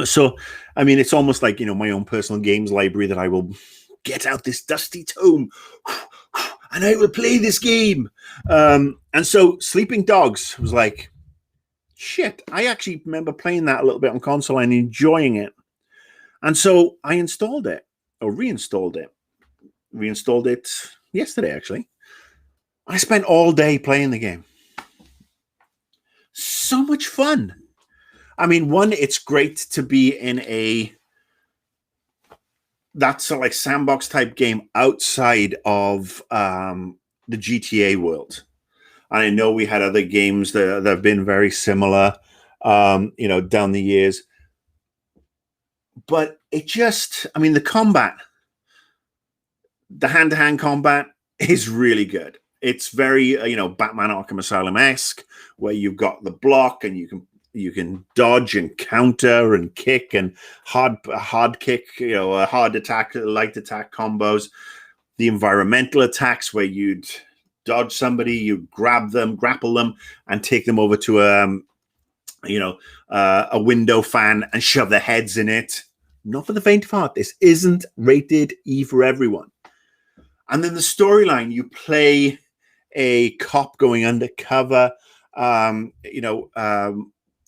So, I mean, it's almost like, my own personal games library that I will get out this dusty tome and I will play this game. And so Sleeping Dogs was like, shit, I actually remember playing that a little bit on console and enjoying it. And so I installed it, or reinstalled it. Reinstalled it yesterday, actually. I spent all day playing the game. So much fun. I mean, one, it's great to be in that's like sandbox type game outside of the GTA world. I know we had other games that have been very similar, down the years. But it just, the combat, the hand-to-hand combat is really good. It's very, Batman Arkham Asylum-esque, where you've got the block and you can dodge and counter and kick and hard kick, a hard attack, light attack combos. The environmental attacks where you'd dodge somebody, you grab them, grapple them, and take them over to a window fan and shove their heads in it. Not for the faint of heart. This isn't rated E for everyone. And then the storyline, you play a cop going undercover,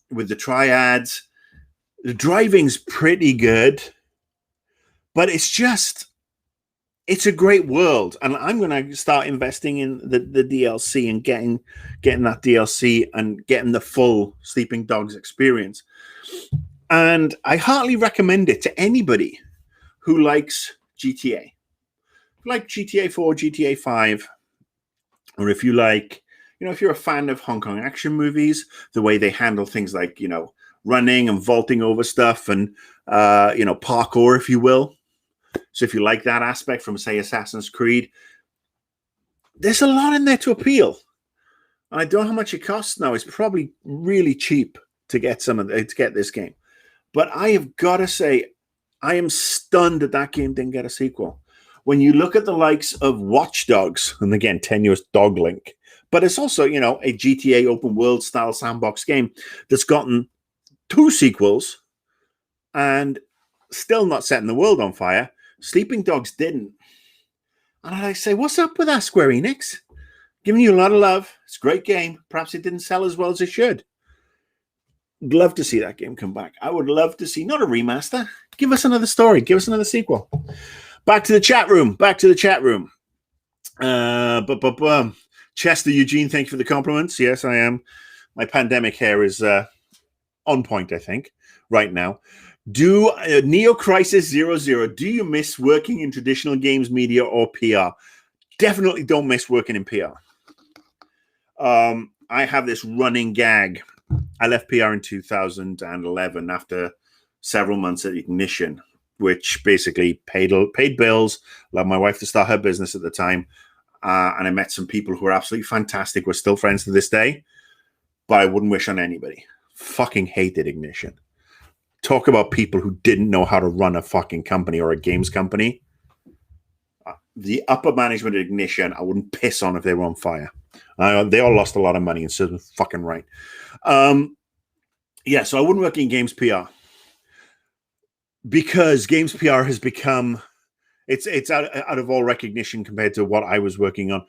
with the triads. The driving's pretty good, but it's a great world, and I'm going to start investing in the DLC and getting that DLC and getting the full Sleeping Dogs experience. And I heartily recommend it to anybody who likes GTA. Like GTA 4, GTA 5, or if you like, if you're a fan of Hong Kong action movies, the way they handle things like, running and vaulting over stuff and, parkour, if you will. So if you like that aspect from, say, Assassin's Creed, there's a lot in there to appeal. And I don't know how much it costs now. It's probably really cheap to get this game. But I have got to say, I am stunned that game didn't get a sequel. When you look at the likes of Watch Dogs, and again, tenuous dog link, but it's also, a GTA open world style sandbox game that's gotten 2 sequels and still not setting the world on fire. Sleeping Dogs didn't. And I say, what's up with that, Square Enix? Giving you a lot of love. It's a great game. Perhaps it didn't sell as well as it should. I'd love to see that game come back. I would love to see, not a remaster. Give us another story. Give us another sequel. Back to the chat room. Chester Eugene, thank you for the compliments. Yes, I am. My pandemic hair is on point, I think, right now. Do Neo Crisis 00, do you miss working in traditional games media or PR? Definitely don't miss working in PR. I have this running gag. I left PR in 2011 after several months at Ignition, which basically paid bills, allowed my wife to start her business at the time, and I met some people who are absolutely fantastic. We're still friends to this day, but I wouldn't wish on anybody. Fucking hated Ignition. Talk about people who didn't know how to run a fucking company or a games company. The upper management of Ignition, I wouldn't piss on if they were on fire. They all lost a lot of money, and so fucking right. So I wouldn't work in games PR because games PR has become it's out of all recognition compared to what I was working on.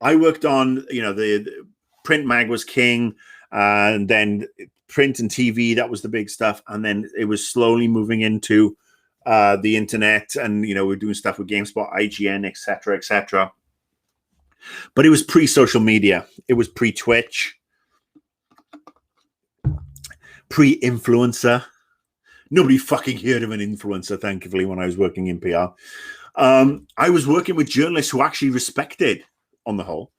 I worked on the print mag was king, and then print and TV, that was the big stuff, and then it was slowly moving into the internet, and we're doing stuff with GameSpot, IGN, etc. But it was pre-social media. It was pre-Twitch, pre-influencer. Nobody fucking heard of an influencer, thankfully, when I was working in PR. I was working with journalists who actually respected, on the whole.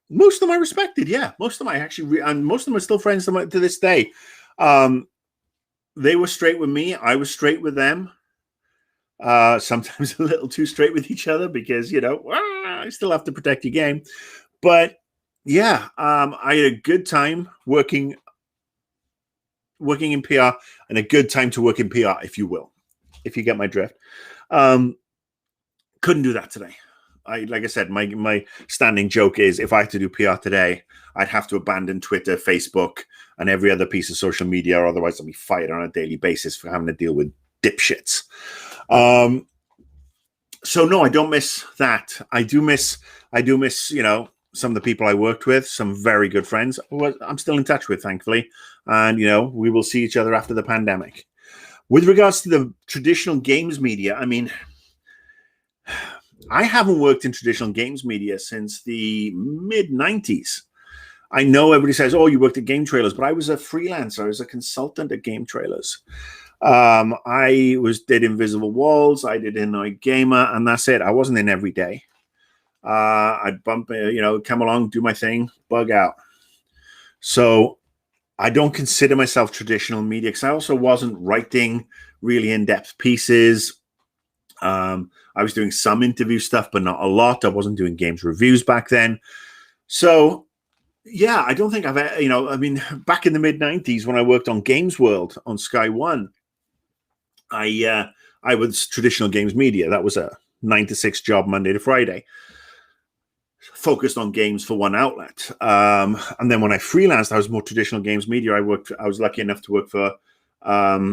Most of them I respected, yeah. Most of them I actually, and most of them are still friends to this day. They were straight with me. I was straight with them. Sometimes a little too straight with each other because, I still have to protect your game. But yeah, I had a good time working in PR and a good time to work in PR, if you will, if you get my drift. Couldn't do that today. Like I said, my standing joke is if I had to do PR today, I'd have to abandon Twitter, Facebook, and every other piece of social media, or otherwise I'll be fired on a daily basis for having to deal with dipshits. So no, I don't miss that. I do miss, some of the people I worked with, some very good friends who I'm still in touch with, thankfully. And, we will see each other after the pandemic. With regards to the traditional games media, I mean, I haven't worked in traditional games media since the mid-90s. I know everybody says, oh, you worked at Game Trailers, but I was a freelancer. I was a consultant at Game Trailers. I did Invisible Walls. I did Annoyed Gamer, and that's it. I wasn't in every day. I'd bump, come along, do my thing, bug out. So I don't consider myself traditional media because I also wasn't writing really in-depth pieces. I was doing some interview stuff, but not a lot. I wasn't doing games reviews back then. So, yeah, I don't think back in the mid-90s when I worked on Games World on Sky One, I was traditional games media. That was a 9 to 6 job, Monday to Friday, focused on games for one outlet. And then when I freelanced, I was more traditional games media. I was lucky enough to work for I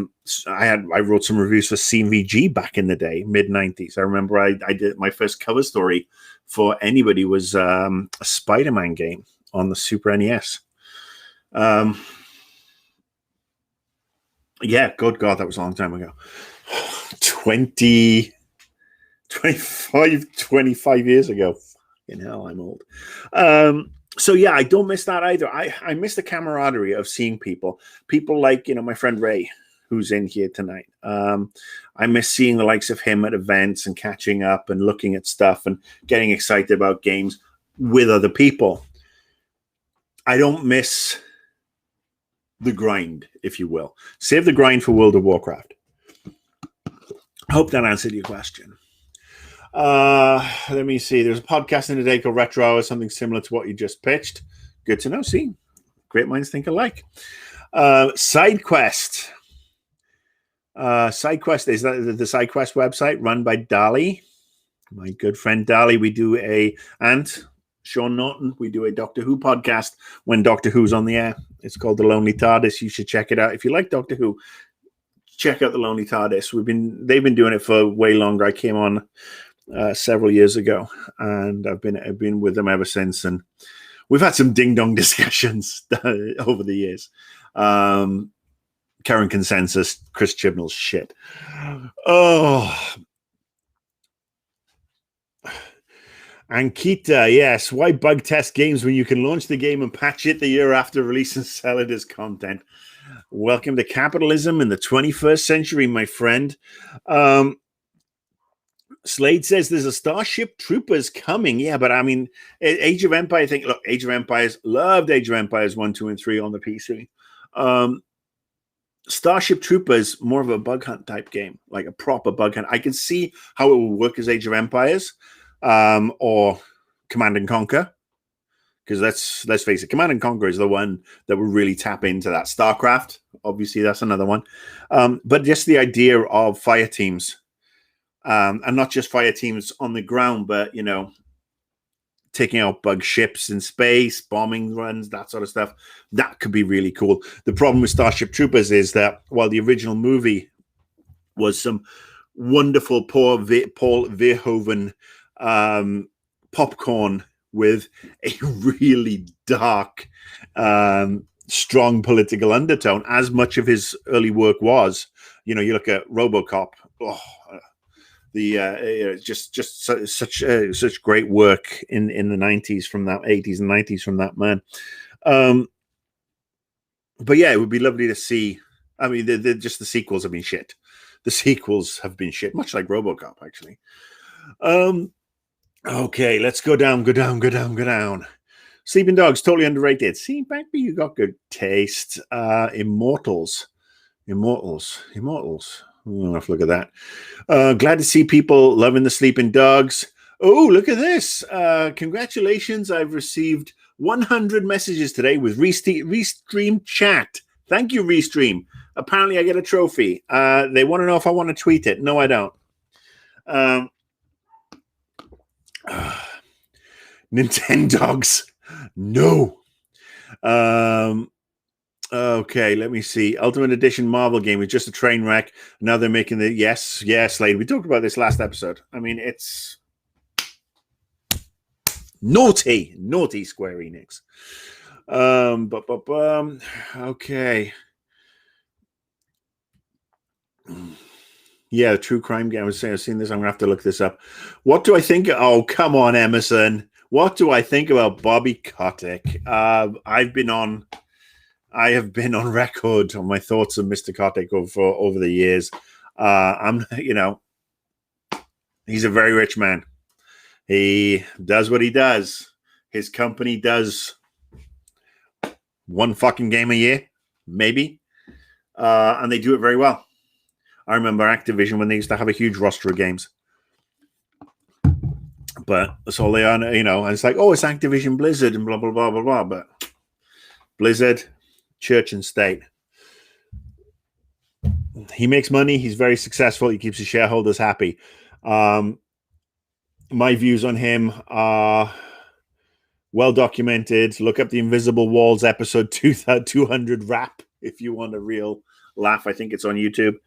wrote some reviews for CMVG back in the day, mid-90s. I remember I did my first cover story for anybody was a Spider-Man game on the Super NES. Yeah, good God, that was a long time ago. 25 years ago. Fucking hell, I'm old. So yeah, I don't miss that either. I miss the camaraderie of seeing people like, my friend Ray, who's in here tonight. I miss seeing the likes of him at events and catching up and looking at stuff and getting excited about games with other people. I don't miss the grind, if you will. Save the grind for World of Warcraft. I hope that answered your question. Let me see. There's a podcast in the day called Retro Hour, something similar to what you just pitched. Good to know. See, great minds think alike. Side quest. SideQuest, is that the SideQuest website run by Dali, my good friend Dali. We do and Sean Norton, we do a Doctor Who podcast when Doctor Who's on the air. It's called The Lonely TARDIS. You should check it out. If you like Doctor Who, check out The Lonely TARDIS. They've been doing it for way longer. I came on several years ago, and I've been with them ever since. And we've had some ding dong discussions over the years. Current consensus, Chris Chibnall's shit. Oh. Ankita, yes. Why bug test games when you can launch the game and patch it the year after release and sell it as content? Welcome to capitalism in the 21st century, my friend. Slade says there's a Starship Troopers coming. Yeah, but I mean, Age of Empires, Age of Empires, loved Age of Empires 1, 2, and 3 on the PC. Starship Troopers, more of a bug hunt type game, like a proper bug hunt. I can see how it will work as Age of Empires or Command and Conquer, because let's face it, Command and Conquer is the one that will really tap into that. StarCraft, obviously, that's another one. But just the idea of fire teams, and not just fire teams on the ground, but taking out bug ships in space, bombing runs, that sort of stuff. That could be really cool. The problem with Starship Troopers is that while the original movie was some wonderful Paul Verhoeven popcorn with a really dark, strong political undertone, as much of his early work was. You look at RoboCop. Just such great work in the 90s from that 80s and 90s from that man. But yeah, it would be lovely to see. I mean, the sequels have been shit. The sequels have been shit, much like RoboCop, actually. Okay, let's go down. Sleeping Dogs, totally underrated. See, Bagby, you got good taste. Immortals. I'll have to look at that. Glad to see people loving the Sleeping Dogs. Oh, look at this. Congratulations. I've received 100 messages today with Restream chat. Thank you, Restream. Apparently, I get a trophy. They want to know if I want to tweet it. No, I don't. Nintendogs. No. Okay, let me see. Ultimate Edition Marvel game is just a train wreck. Now they're making the yes, Slade. We talked about this last episode. I mean, it's naughty Square Enix. Okay. Yeah, true crime game. I was saying, I've seen this. I'm gonna have to look this up. What do I think? Oh, come on, Emerson. What do I think about Bobby Kotick? I have been on record on my thoughts of Mr. Kotick over the years. He's a very rich man. He does what he does. His company does one fucking game a year, maybe, and they do it very well. I remember Activision when they used to have a huge roster of games, but that's all they are, and it's like, oh, it's Activision Blizzard and blah blah blah blah blah, but Blizzard, church and state. He makes money. He's very successful. He keeps his shareholders happy. My views on him are well documented. Look up the Invisible Walls episode 200 rap if you want a real laugh. I think it's on YouTube.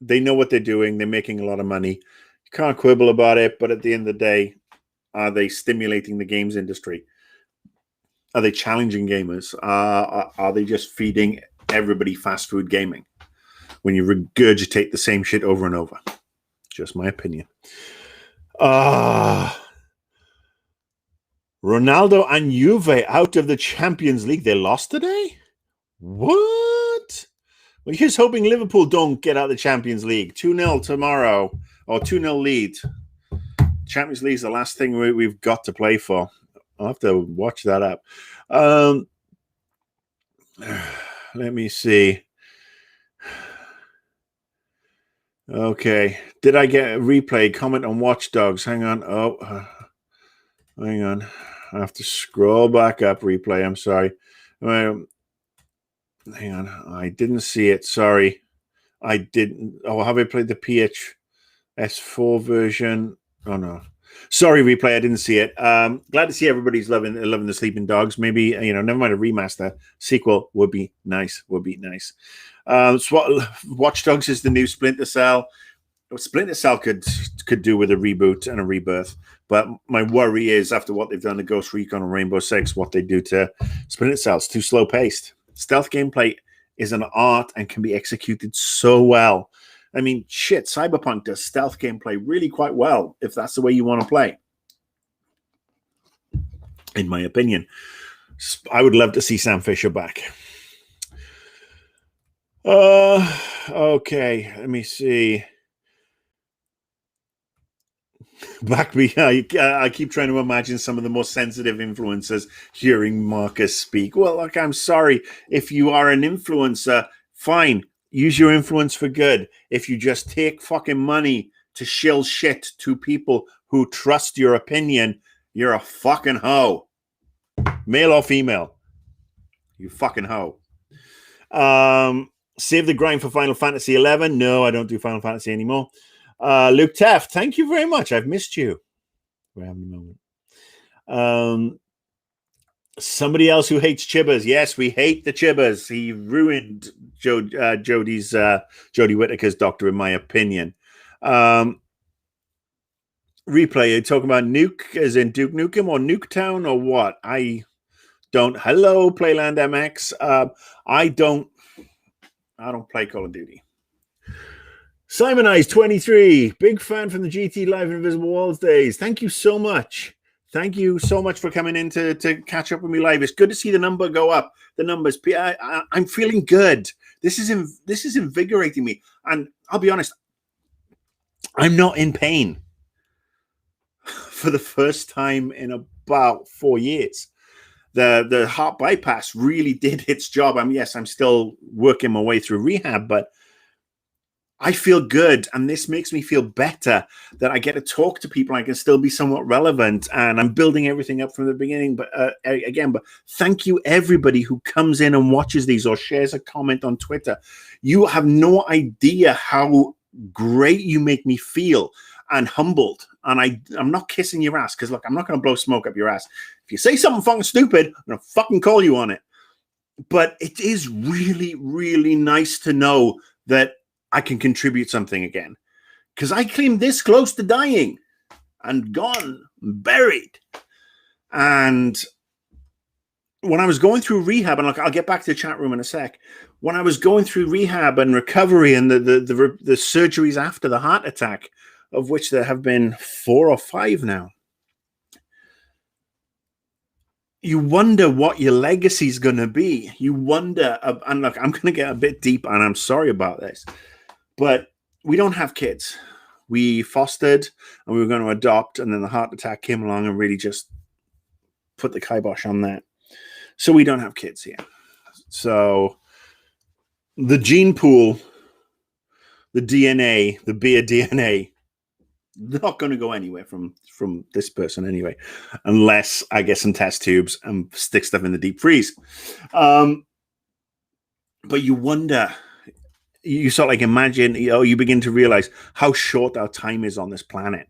They know what they're doing. They're making a lot of money. You can't quibble about it, but at the end of the day, are they stimulating the games industry? Are they challenging gamers? Are they just feeding everybody fast food gaming when you regurgitate the same shit over and over? Just my opinion. Ronaldo and Juve out of the Champions League. They lost today? What? Well, here's hoping Liverpool don't get out of the Champions League. 2-0 tomorrow, or 2-0 lead. Champions League is the last thing we've got to play for. I'll have to watch that up. Let me see. Okay. Did I get a replay? Comment on Watch Dogs. Hang on. Hang on. I have to scroll back up. Replay. I'm sorry. Hang on. I didn't see it. Sorry. I didn't. Oh, have I played the PS4 version? Oh, no. Sorry, Replay. I didn't see it. Glad to see everybody's loving the Sleeping Dogs. Maybe, never mind a remaster. Sequel would be nice. Watch Dogs is the new Splinter Cell. Splinter Cell could do with a reboot and a rebirth. But my worry is after what they've done to Ghost Recon and Rainbow Six, what they do to Splinter Cell. It's too slow paced. Stealth gameplay is an art and can be executed so well. I mean, shit, Cyberpunk does stealth gameplay really quite well if that's the way you want to play. In my opinion. I would love to see Sam Fisher back. Okay, let me see. I keep trying to imagine some of the more sensitive influencers hearing Marcus speak. Well, look, I'm sorry. If you are an influencer, fine. Use your influence for good. If you just take fucking money to shill shit to people who trust your opinion, you're a fucking hoe. Male or female. You fucking hoe. Save the grind for Final Fantasy 11. No, I don't do Final Fantasy anymore. Luke Taft, thank you very much. I've missed you. We're having a moment. Somebody else who hates Chibbers. Yes, we hate the Chibbers. He ruined Jodie Whittaker's Doctor, in my opinion. Replay, you're talking about Nuke as in Duke Nukem or Nuketown or what? I don't. Hello, Playland MX. I don't play Call of Duty. Simon Eyes 23, big fan from the GT Live Invisible Walls days. Thank you so much. Thank you so much for coming in to catch up with me live. It's good to see the number go up. The numbers. I'm feeling good. This is invigorating me. And I'll be honest, I'm not in pain for the first time in about 4 years. The heart bypass really did its job. Yes, I'm still working my way through rehab, but I feel good, and this makes me feel better that I get to talk to people. I can still be somewhat relevant, and I'm building everything up from the beginning. But but thank you, everybody who comes in and watches these or shares a comment on Twitter. You have no idea how great you make me feel and humbled. And I'm not kissing your ass because, look, I'm not going to blow smoke up your ass. If you say something fucking stupid, I'm going to fucking call you on it. But it is really, really nice to know that I can contribute something again, because I came this close to dying and gone, buried. And when I was going through rehab, and look, I'll get back to the chat room in a sec. When I was going through rehab and recovery and the surgeries after the heart attack, of which there have been 4 or 5 now, you wonder what your legacy is going to be. You wonder, and look, I'm going to get a bit deep, and I'm sorry about this. But we don't have kids. We fostered and we were going to adopt, and then the heart attack came along and really just put the kibosh on that. So we don't have kids here. So the gene pool, the DNA, the beer DNA, not going to go anywhere from this person anyway, unless I get some test tubes and stick stuff in the deep freeze. But you wonder. You sort of like imagine, you begin to realize how short our time is on this planet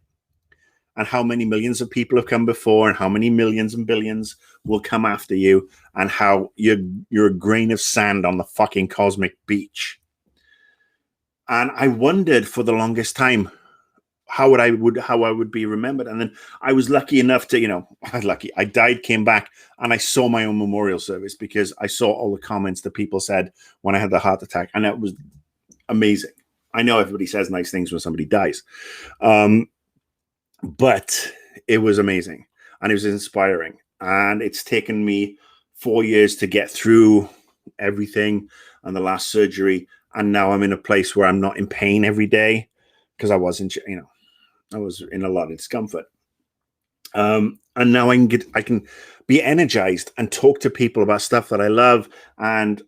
and how many millions of people have come before and how many millions and billions will come after you and how you're a grain of sand on the fucking cosmic beach. And I wondered for the longest time how I would be remembered. And then I was lucky enough to, I died, came back, and I saw my own memorial service because I saw all the comments that people said when I had the heart attack. And that was amazing. I know everybody says nice things when somebody dies. But it was amazing and it was inspiring. And it's taken me 4 years to get through everything and the last surgery. And now I'm in a place where I'm not in pain every day because I was I was in a lot of discomfort. And now I can be energized and talk to people about stuff that I love and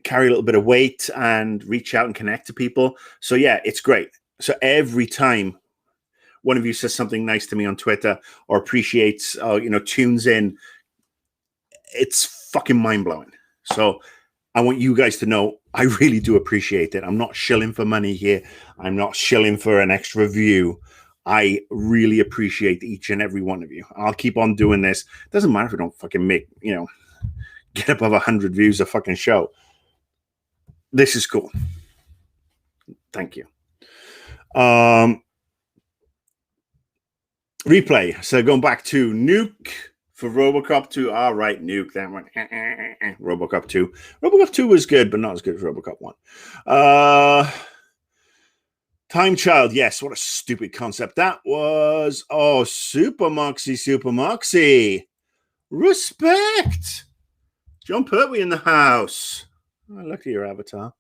carry a little bit of weight and reach out and connect to people. So yeah, it's great. So every time one of you says something nice to me on Twitter or appreciates, tunes in, it's fucking mind-blowing. So I want you guys to know I really do appreciate it. I'm not shilling for money here. I'm not shilling for an extra view. I really appreciate each and every one of you. I'll keep on doing this. Doesn't matter if I don't fucking make, get above 100 views a fucking show. This is cool. Thank you. Replay. So going back to Nuke for RoboCop 2. All right, Nuke. That one. RoboCop 2. RoboCop 2 was good, but not as good as RoboCop 1. Time Child. Yes, what a stupid concept that was. Oh, Super Moxie. Respect. John Pertwee in the house. Oh, look at your avatar.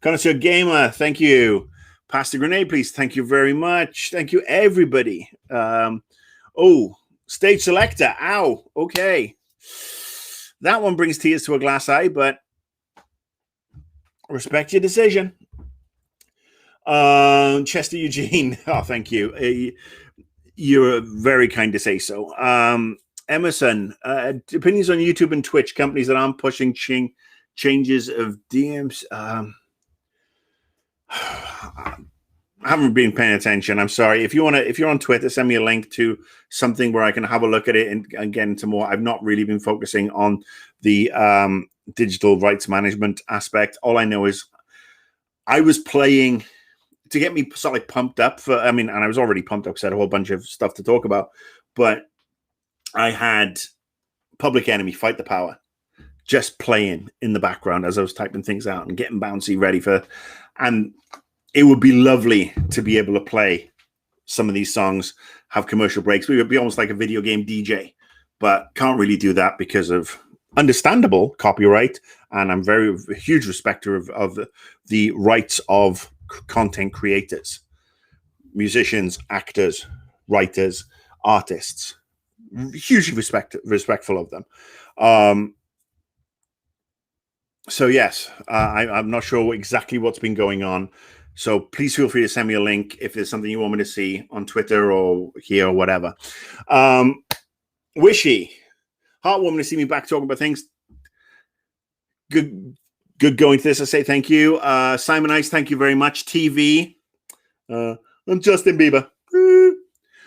Connoisseur Gamer, thank you. Pass the grenade, please. Thank you very much. Thank you, everybody. Stage Selector. Ow. Okay. That one brings tears to a glass eye, but respect your decision. Chester Eugene. Oh, thank you. You're very kind to say so. Emerson. Opinions on YouTube and Twitch. Companies that aren't pushing changes of DMs. I haven't been paying attention. I'm sorry. If you're on Twitter, send me a link to something where I can have a look at it and get into more. I've not really been focusing on the digital rights management aspect. All I know is I was playing to get me sort of like pumped up and I was already pumped up because I had a whole bunch of stuff to talk about, but I had Public Enemy Fight the Power just playing in the background as I was typing things out and getting bouncy ready and it would be lovely to be able to play some of these songs, have commercial breaks. We would be almost like a video game DJ, but can't really do that because of understandable copyright. And I'm a huge respecter of the rights of content creators, musicians, actors, writers, artists. Hugely respectful of them. So yes, I'm not sure exactly what's been going on. So please feel free to send me a link if there's something you want me to see on Twitter or here or whatever. Wishy, heartwarming to see me back talking about things. Good going to this. I say thank you. Simon Ice, thank you very much. TV. I'm Justin Bieber.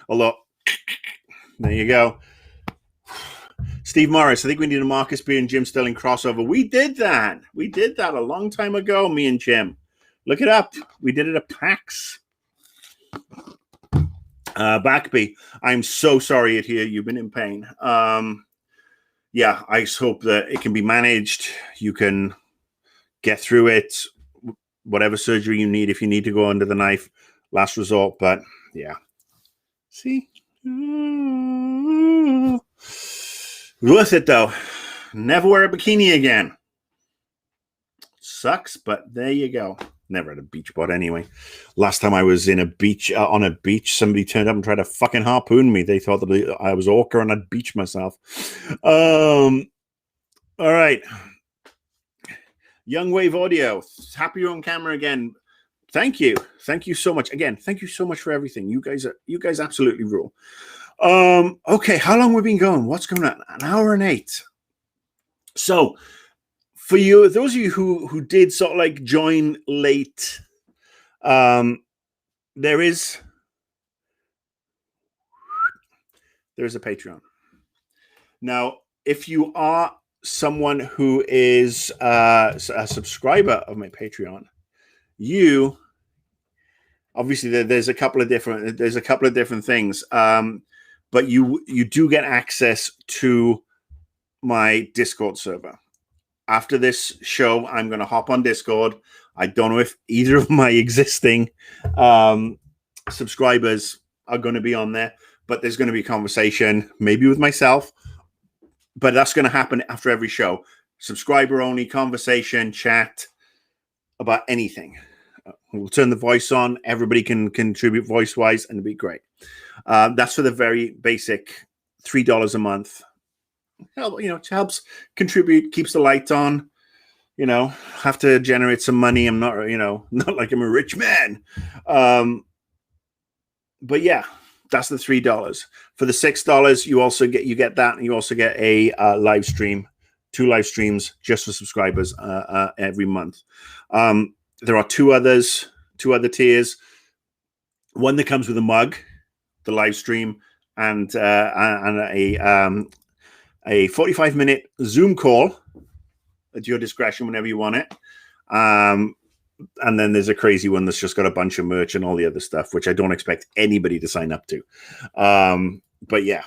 Although, there you go. Steve Morris, I think we need a Marcus Beer and Jim Sterling crossover. We did that. A long time ago, me and Jim. Look it up. We did it at PAX. Backby, I'm so sorry to hear you've been in pain. Yeah, I just hope that it can be managed. You can get through it. Whatever surgery you need, if you need to go under the knife, last resort. But yeah. See? Worth it, though. Never wear a bikini again. Sucks, but there you go. Never had a beach bod anyway. Last time I was in on a beach, somebody turned up and tried to fucking harpoon me. They thought that I was orca and I'd beach myself. All right. Young Wave Audio. Happy you're on camera again. Thank you. Thank you so much. Again, thank you so much for everything. You guys absolutely rule. Okay, how long we've been going? What's going on? An hour and 8. So for you, those of you who did sort of like join late, there's a Patreon. Now, if you are someone who is a subscriber of my Patreon, you obviously there's a couple of different things, but you do get access to my Discord server. After this show, I'm going to hop on Discord. I don't know if either of my existing subscribers are going to be on there, but there's going to be a conversation, maybe with myself, but that's going to happen after every show. Subscriber only conversation, chat about anything. We'll turn the voice on. Everybody can contribute voice-wise, and it'll be great. That's for the very basic $3 a month. It helps contribute, keeps the light on. Have to generate some money. I'm not, not like I'm a rich man. But yeah, That's the $3. For the $6, you get that, and you also get a live stream, 2 live streams just for subscribers every month. There are two other tiers. One that comes with a mug, the live stream, and a 45-minute Zoom call at your discretion whenever you want it. And then there's a crazy one that's just got a bunch of merch and all the other stuff, which I don't expect anybody to sign up to. But yeah,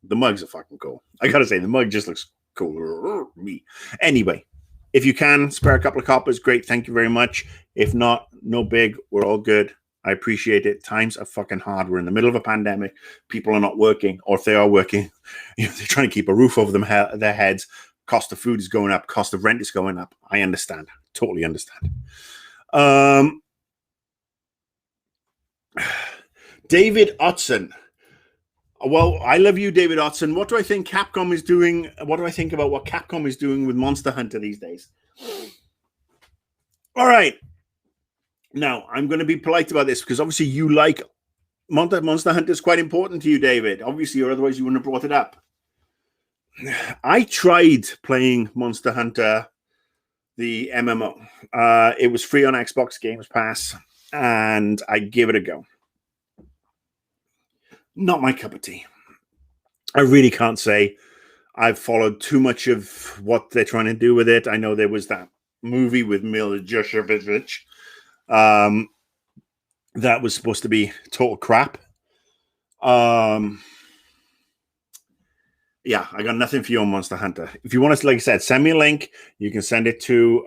the mugs are fucking cool. I gotta say, the mug just looks cool. Me. Anyway, if you can spare a couple of coppers, great. Thank you very much. If not, no big. We're all good. I appreciate it. Times are fucking hard. We're in the middle of a pandemic. People are not working, or if they are working, they're trying to keep a roof over their heads. Cost of food is going up. Cost of rent is going up. I understand. Totally understand. David Otson. Well, I love you, David Otson. What do I think Capcom is doing? What do I think about what Capcom is doing with Monster Hunter these days? All right. Now, I'm going to be polite about this because obviously you like Monster Hunter is quite important to you, David. Obviously, or otherwise you wouldn't have brought it up. I tried playing Monster Hunter, the MMO. It was free on Xbox Games Pass, and I gave it a go. Not my cup of tea. I really can't say I've followed too much of what they're trying to do with it. I know there was that movie with Mila Jovovich that was supposed to be total crap. Yeah, I got nothing for you on Monster Hunter. If you want us, like I said, send me a link. You can send it to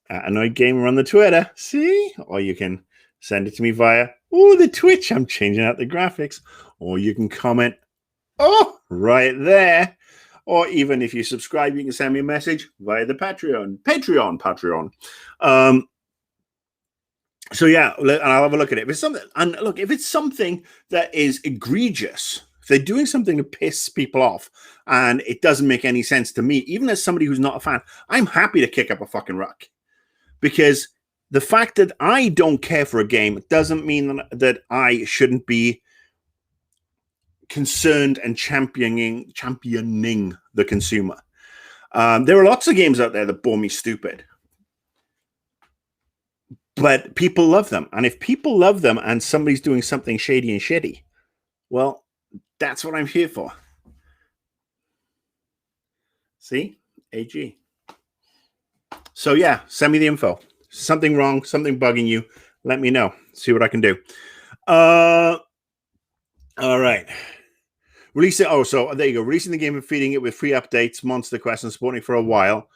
Annoyed Gamer on the Twitter. See? Or you can send it to me via the Twitch. I'm changing out the graphics. Or you can comment right there. Or even if you subscribe, you can send me a message via the Patreon. So yeah, and I'll have a look at it. If it's something that is egregious, if they're doing something to piss people off and it doesn't make any sense to me, even as somebody who's not a fan, I'm happy to kick up a fucking ruck. Because the fact that I don't care for a game doesn't mean that I shouldn't be concerned and championing the consumer. There are lots of games out there that bore me stupid. But people love them. And if people love them and somebody's doing something shady and shitty, well, that's what I'm here for. See? AG. So yeah, send me the info. Something wrong, something bugging you, let me know. See what I can do. All right. Release it. Oh, so there you go. Releasing the game and feeding it with free updates, monster quests, and supporting for a while.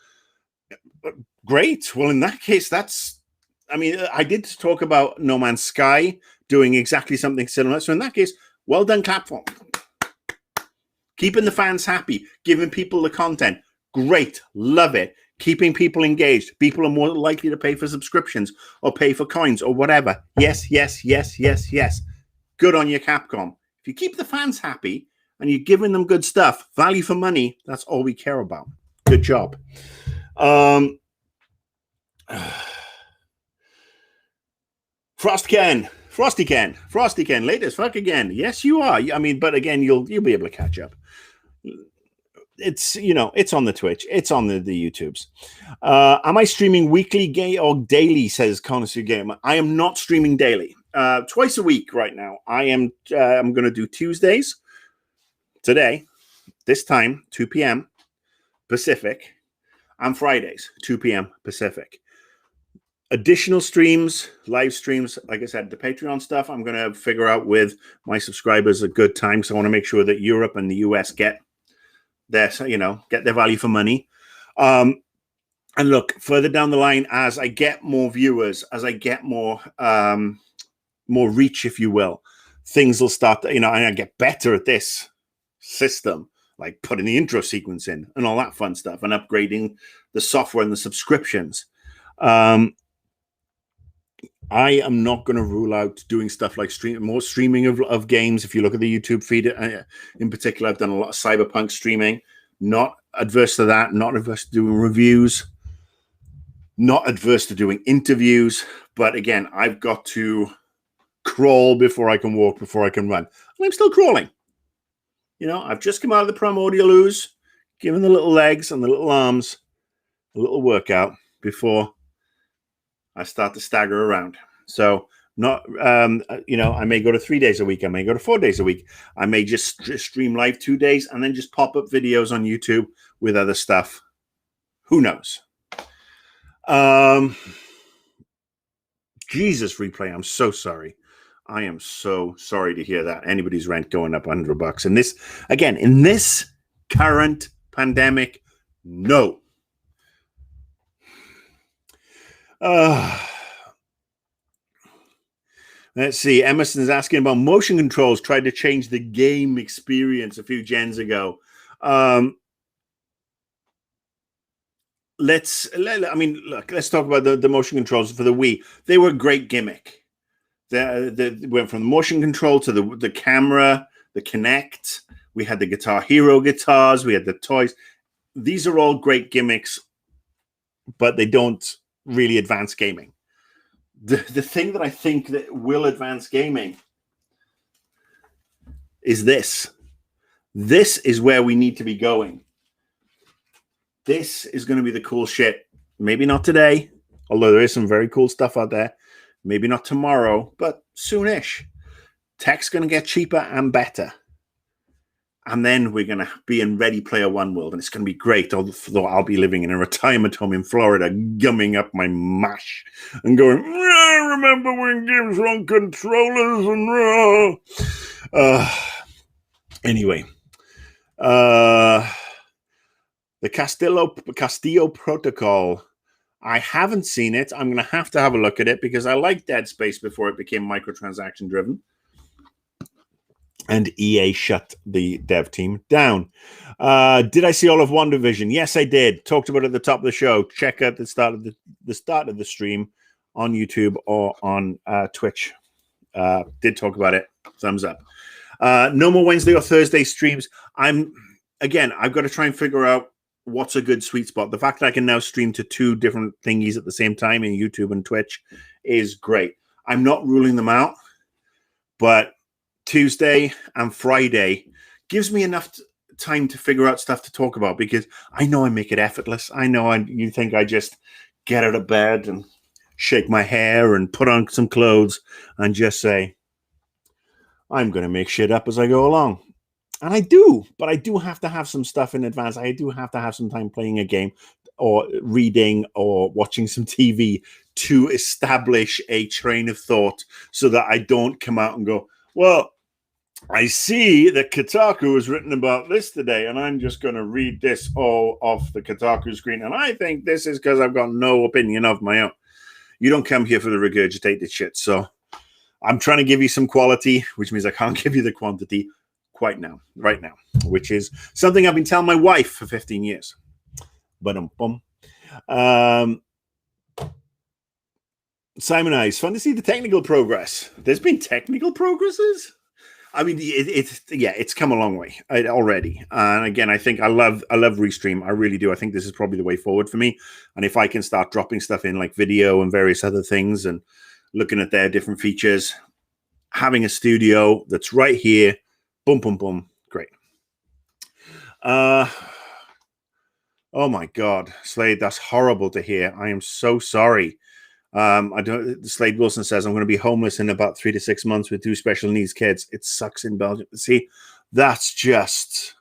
Great. Well, in that case, I did talk about No Man's Sky doing exactly something similar. So in that case, well done, Capcom. Keeping the fans happy, giving people the content. Great. Love it. Keeping people engaged. People are more likely to pay for subscriptions or pay for coins or whatever. Yes, yes, yes, yes, yes. Good on you, Capcom. If you keep the fans happy and you're giving them good stuff, value for money, that's all we care about. Good job. Frosty Ken, late as fuck again. Yes, you are. I mean, but again, you'll be able to catch up. It's it's on the Twitch, it's on the YouTubes. Am I streaming weekly or daily? Says Connoisseur Gamer. I am not streaming daily. Twice a week right now. I'm going to do Tuesdays today, this time 2 p.m. Pacific, and Fridays 2 p.m. Pacific. Additional streams, live streams, like I said, the Patreon stuff, I'm going to figure out with my subscribers a good time. So I want to make sure that Europe and the US get their value for money. And look, further down the line, as I get more viewers, as I get more reach, if you will, things will start, and I get better at this system, like putting the intro sequence in and all that fun stuff and upgrading the software and the subscriptions. I am not going to rule out doing stuff like more streaming of games. If you look at the YouTube feed in particular, I've done a lot of Cyberpunk streaming. Not adverse to that. Not adverse to doing reviews. Not adverse to doing interviews. But again, I've got to crawl before I can walk, before I can run. And I'm still crawling. You know, I've just come out of the primordial ooze, given the little legs and the little arms a little workout before I start to stagger around. So not, you know, I may go to 3 days a week. I may go to 4 days a week. I may just stream live 2 days and then just pop up videos on YouTube with other stuff. Who knows? Jesus, replay. I'm so sorry. I am so sorry to hear that. Anybody's rent going up $100. And this, again, in this current pandemic, no. Let's see. Emerson's asking about motion controls. Tried to change the game experience a few gens ago. Let's talk about the motion controls for the Wii. They were a great gimmick. They went from the motion control to the camera, the Kinect. We had the Guitar Hero guitars. We had the toys. These are all great gimmicks, but they don't really advance gaming. The thing that I think that will advance gaming is this. This is where we need to be going. This is going to be the cool shit. Maybe not today, although there is some very cool stuff out there. Maybe not tomorrow, but soonish. Tech's going to get cheaper and better. And then we're going to be in Ready Player One world, and it's going to be great. Although I'll be living in a retirement home in Florida, gumming up my mash and going, I remember when games were on controllers and anyway. The Castillo Protocol. I haven't seen it. I'm going to have a look at it because I liked Dead Space before it became microtransaction driven. And EA shut the dev team down. Did I see all of WandaVision? Yes, I did. Talked about it at the top of the show. Check out the start of the stream on YouTube or on Twitch. Did talk about it. Thumbs up. No more Wednesday or Thursday streams. I've got to try and figure out what's a good sweet spot. The fact that I can now stream to 2 different thingies at the same time in YouTube and Twitch is great. I'm not ruling them out, but Tuesday and Friday gives me enough time to figure out stuff to talk about because I know I make it effortless. I know you think I just get out of bed and shake my hair and put on some clothes and just say, I'm going to make shit up as I go along. And I do, but I do have to have some stuff in advance. I do have to have some time playing a game or reading or watching some TV to establish a train of thought so that I don't come out and go, well, I see that Kotaku has written about this today, and I'm just going to read this all off the Kotaku screen. And I think this is because I've got no opinion of my own. You don't come here for the regurgitated shit. So I'm trying to give you some quality, which means I can't give you the quantity right now, which is something I've been telling my wife for 15 years. Simon Eyes, fun to see the technical progress. There's been technical progresses. I mean, it's come a long way already. And again, I think I love Restream. I really do. I think this is probably the way forward for me. And if I can start dropping stuff in like video and various other things and looking at their different features, having a studio that's right here, boom, boom, boom, great. Oh my God, Slade, that's horrible to hear. I am so sorry. Slade Wilson says, I'm going to be homeless in about 3 to 6 months with 2 special needs kids. It sucks in Belgium. See, that's just...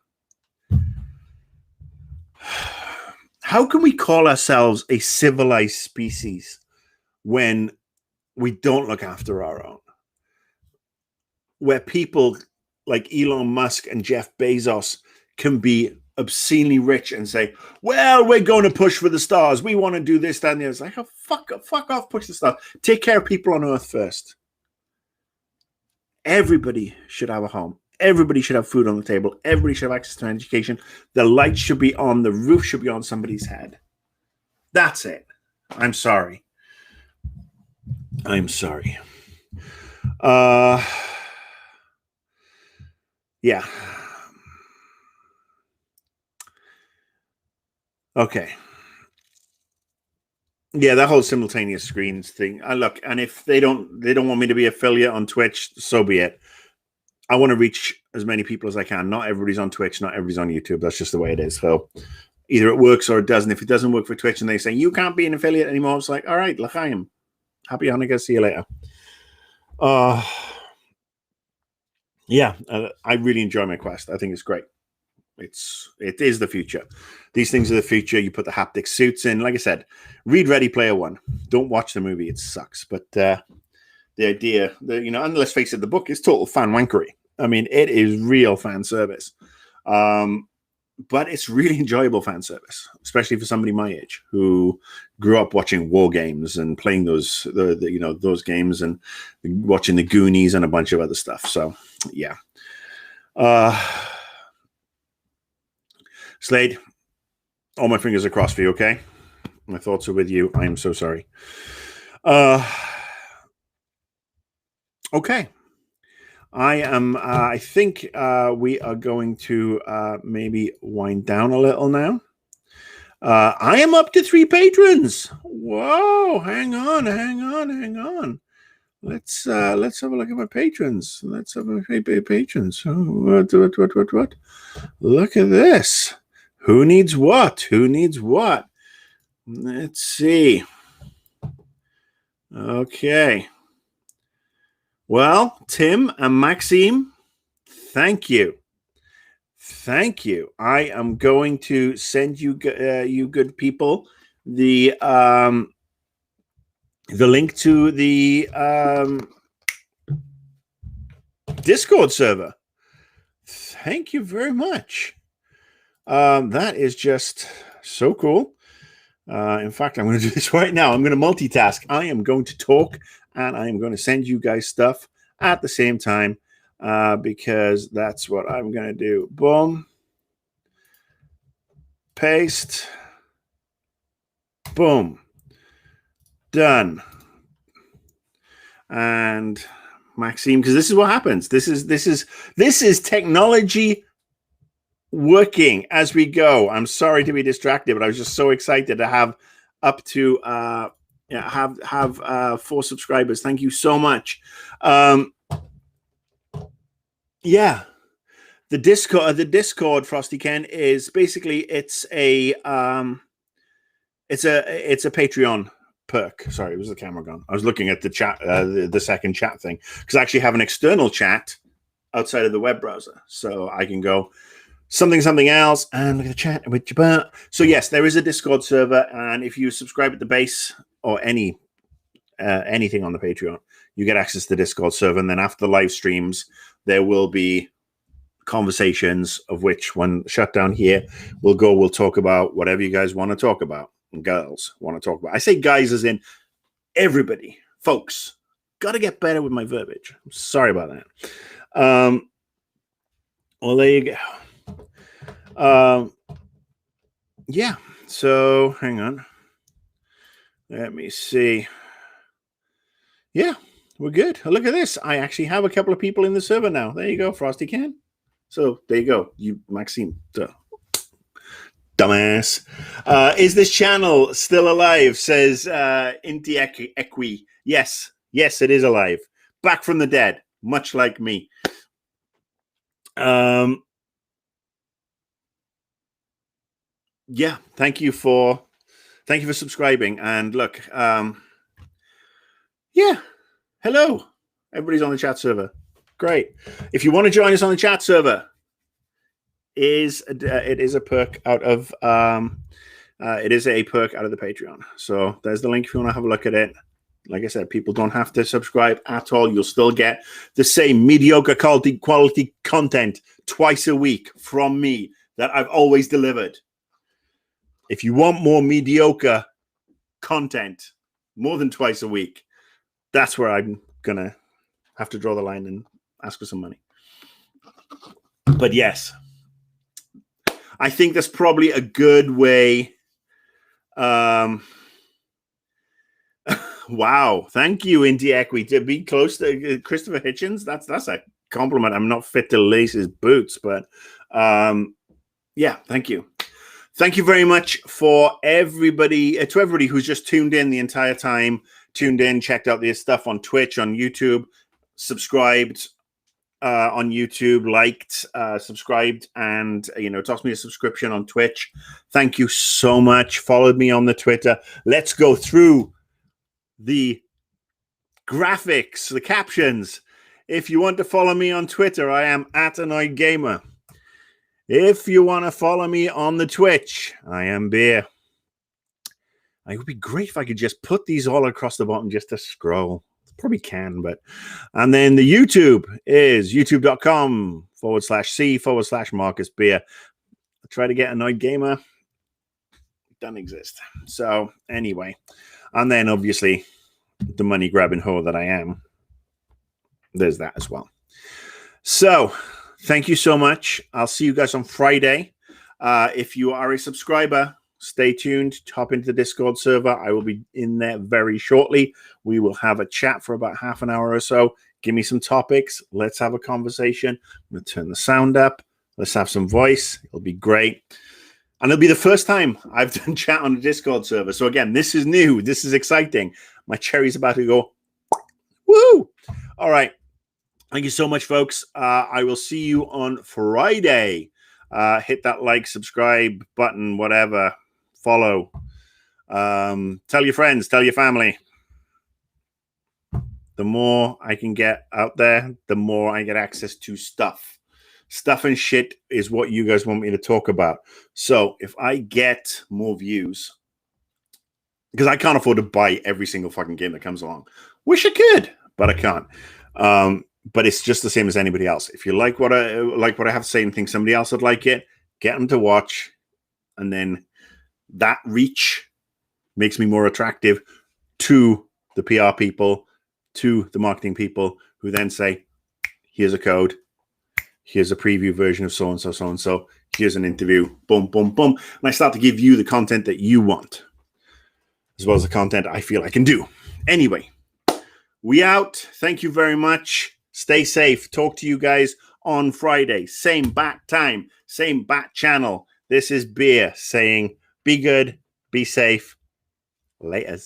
How can we call ourselves a civilized species when we don't look after our own? Where people like Elon Musk and Jeff Bezos can be obscenely rich and say, well, we're going to push for the stars. We want to do this, that, and the other. It's like, oh, fuck off, push the stars. Take care of people on Earth first. Everybody should have a home. Everybody should have food on the table. Everybody should have access to an education. The light should be on. The roof should be on somebody's head. That's it. I'm sorry. Yeah. Okay. Yeah, that whole simultaneous screens thing. Look, and if they don't want me to be affiliate on Twitch, so be it. I want to reach as many people as I can. Not everybody's on Twitch, not everybody's on YouTube. That's just the way it is. So either it works or it doesn't. If it doesn't work for Twitch and they say you can't be an affiliate anymore, it's like, all right, l'chaim. Happy Hanukkah. See you later. Yeah, I really enjoy my Quest. I think it's great. It is the future. These things are the future. You put the haptic suits in. Like I said, read Ready Player One. Don't watch the movie. It sucks. But the idea, and let's face it, the book is total fan wankery. I mean, it is real fan service. But it's really enjoyable fan service, especially for somebody my age who grew up watching war games and playing those games and watching the Goonies and a bunch of other stuff. So, yeah. Slade, all my fingers are crossed for you, okay? My thoughts are with you. I am so sorry. Okay. I think we are going to maybe wind down a little now. I am up to 3 patrons. Whoa, hang on. Let's have a look at my patrons. Let's have a look at my patrons. Oh, what? Look at this. Who needs what? Let's see. Okay. Well, Tim and Maxime, thank you. I am going to send you, you good people, the link to the Discord server. Thank you very much. That is just so cool. In fact, I'm going to do this right now. I'm going to multitask. I am going to talk and I am going to send you guys stuff at the same time because that's what I'm going to do. Boom. Paste. Boom. Done. And Maxime, because this is what happens. This is technology working as we go. I'm sorry to be distracted, but I was just so excited to have up to have 4 subscribers. Thank you so much. Yeah, the Discord, Frosty Ken, is basically it's a Patreon perk. Sorry, was the camera gone? I was looking at the chat, the second chat thing, because I actually have an external chat outside of the web browser, so I can go something else and look at the chat with you. So yes, there is a Discord server, and if you subscribe at the base or anything on the Patreon, you get access to the Discord server. And then after the live streams, there will be conversations, of which when shut down here, we'll talk about whatever you guys want to talk about and girls want to talk about. I say guys as in everybody, folks. Got to get better with my verbiage. I'm sorry about that. Well, there you go. Yeah, so hang on. Let me see. Yeah, we're good. Look at this. I actually have a couple of people in the server now. There you go, Frosty Can. So there you go. You, Maxime, dumbass. Is this channel still alive? Says Inti Equi. Yes, it is alive. Back from the dead, much like me. Yeah, thank you for subscribing. And look, yeah, hello, everybody's on the chat server. Great. If you want to join us on the chat server, it is a perk out of the Patreon. So there's the link if you want to have a look at it. Like I said, people don't have to subscribe at all. You'll still get the same mediocre quality content twice a week from me that I've always delivered. If you want more mediocre content, more than twice a week, that's where I'm going to have to draw the line and ask for some money. But yes, I think that's probably a good way. Wow. Thank you, Inti Equi. To be close to Christopher Hitchens, that's a compliment. I'm not fit to lace his boots, but yeah, thank you. Thank you very much for everybody, to everybody who's just tuned in the entire time, checked out this stuff on Twitch, on YouTube, subscribed on YouTube, liked, subscribed, and, tossed me a subscription on Twitch. Thank you so much. Followed me on the Twitter. Let's go through the graphics, the captions. If you want to follow me on Twitter, I am @AnnoyedGamer. If you want to follow me on the Twitch, I am Beer. It would be great if I could just put these all across the bottom just to scroll. Probably can, but... And then the YouTube is youtube.com/C/Marcus Beer. I try to get Annoyed Gamer. Doesn't exist. So, anyway. And then, obviously, the money-grabbing whore that I am. There's that as well. So... Thank you so much. I'll see you guys on Friday. If you are a subscriber, stay tuned. Hop into the Discord server. I will be in there very shortly. We will have a chat for about half an hour or so. Give me some topics. Let's have a conversation. I'm going to turn the sound up. Let's have some voice. It'll be great. And it'll be the first time I've done chat on the Discord server. So again, this is new. This is exciting. My cherry's about to go. Woo! All right. Thank you so much, folks. I will see you on Friday. Hit that like, subscribe button, whatever. Follow. Tell your friends. Tell your family. The more I can get out there, the more I get access to stuff. Stuff and shit is what you guys want me to talk about. So if I get more views, because I can't afford to buy every single fucking game that comes along. Wish I could, but I can't. But it's just the same as anybody else. If you like what I have to say and think somebody else would like it, get them to watch, and then that reach makes me more attractive to the PR people, to the marketing people, who then say, "Here's a code, here's a preview version of so and so, so and so. Here's an interview, boom, boom, boom," and I start to give you the content that you want, as well as the content I feel I can do. Anyway, we out. Thank you very much. Stay safe. Talk to you guys on Friday. Same bat time, same bat channel. This is Beer saying, be good, be safe. Laters.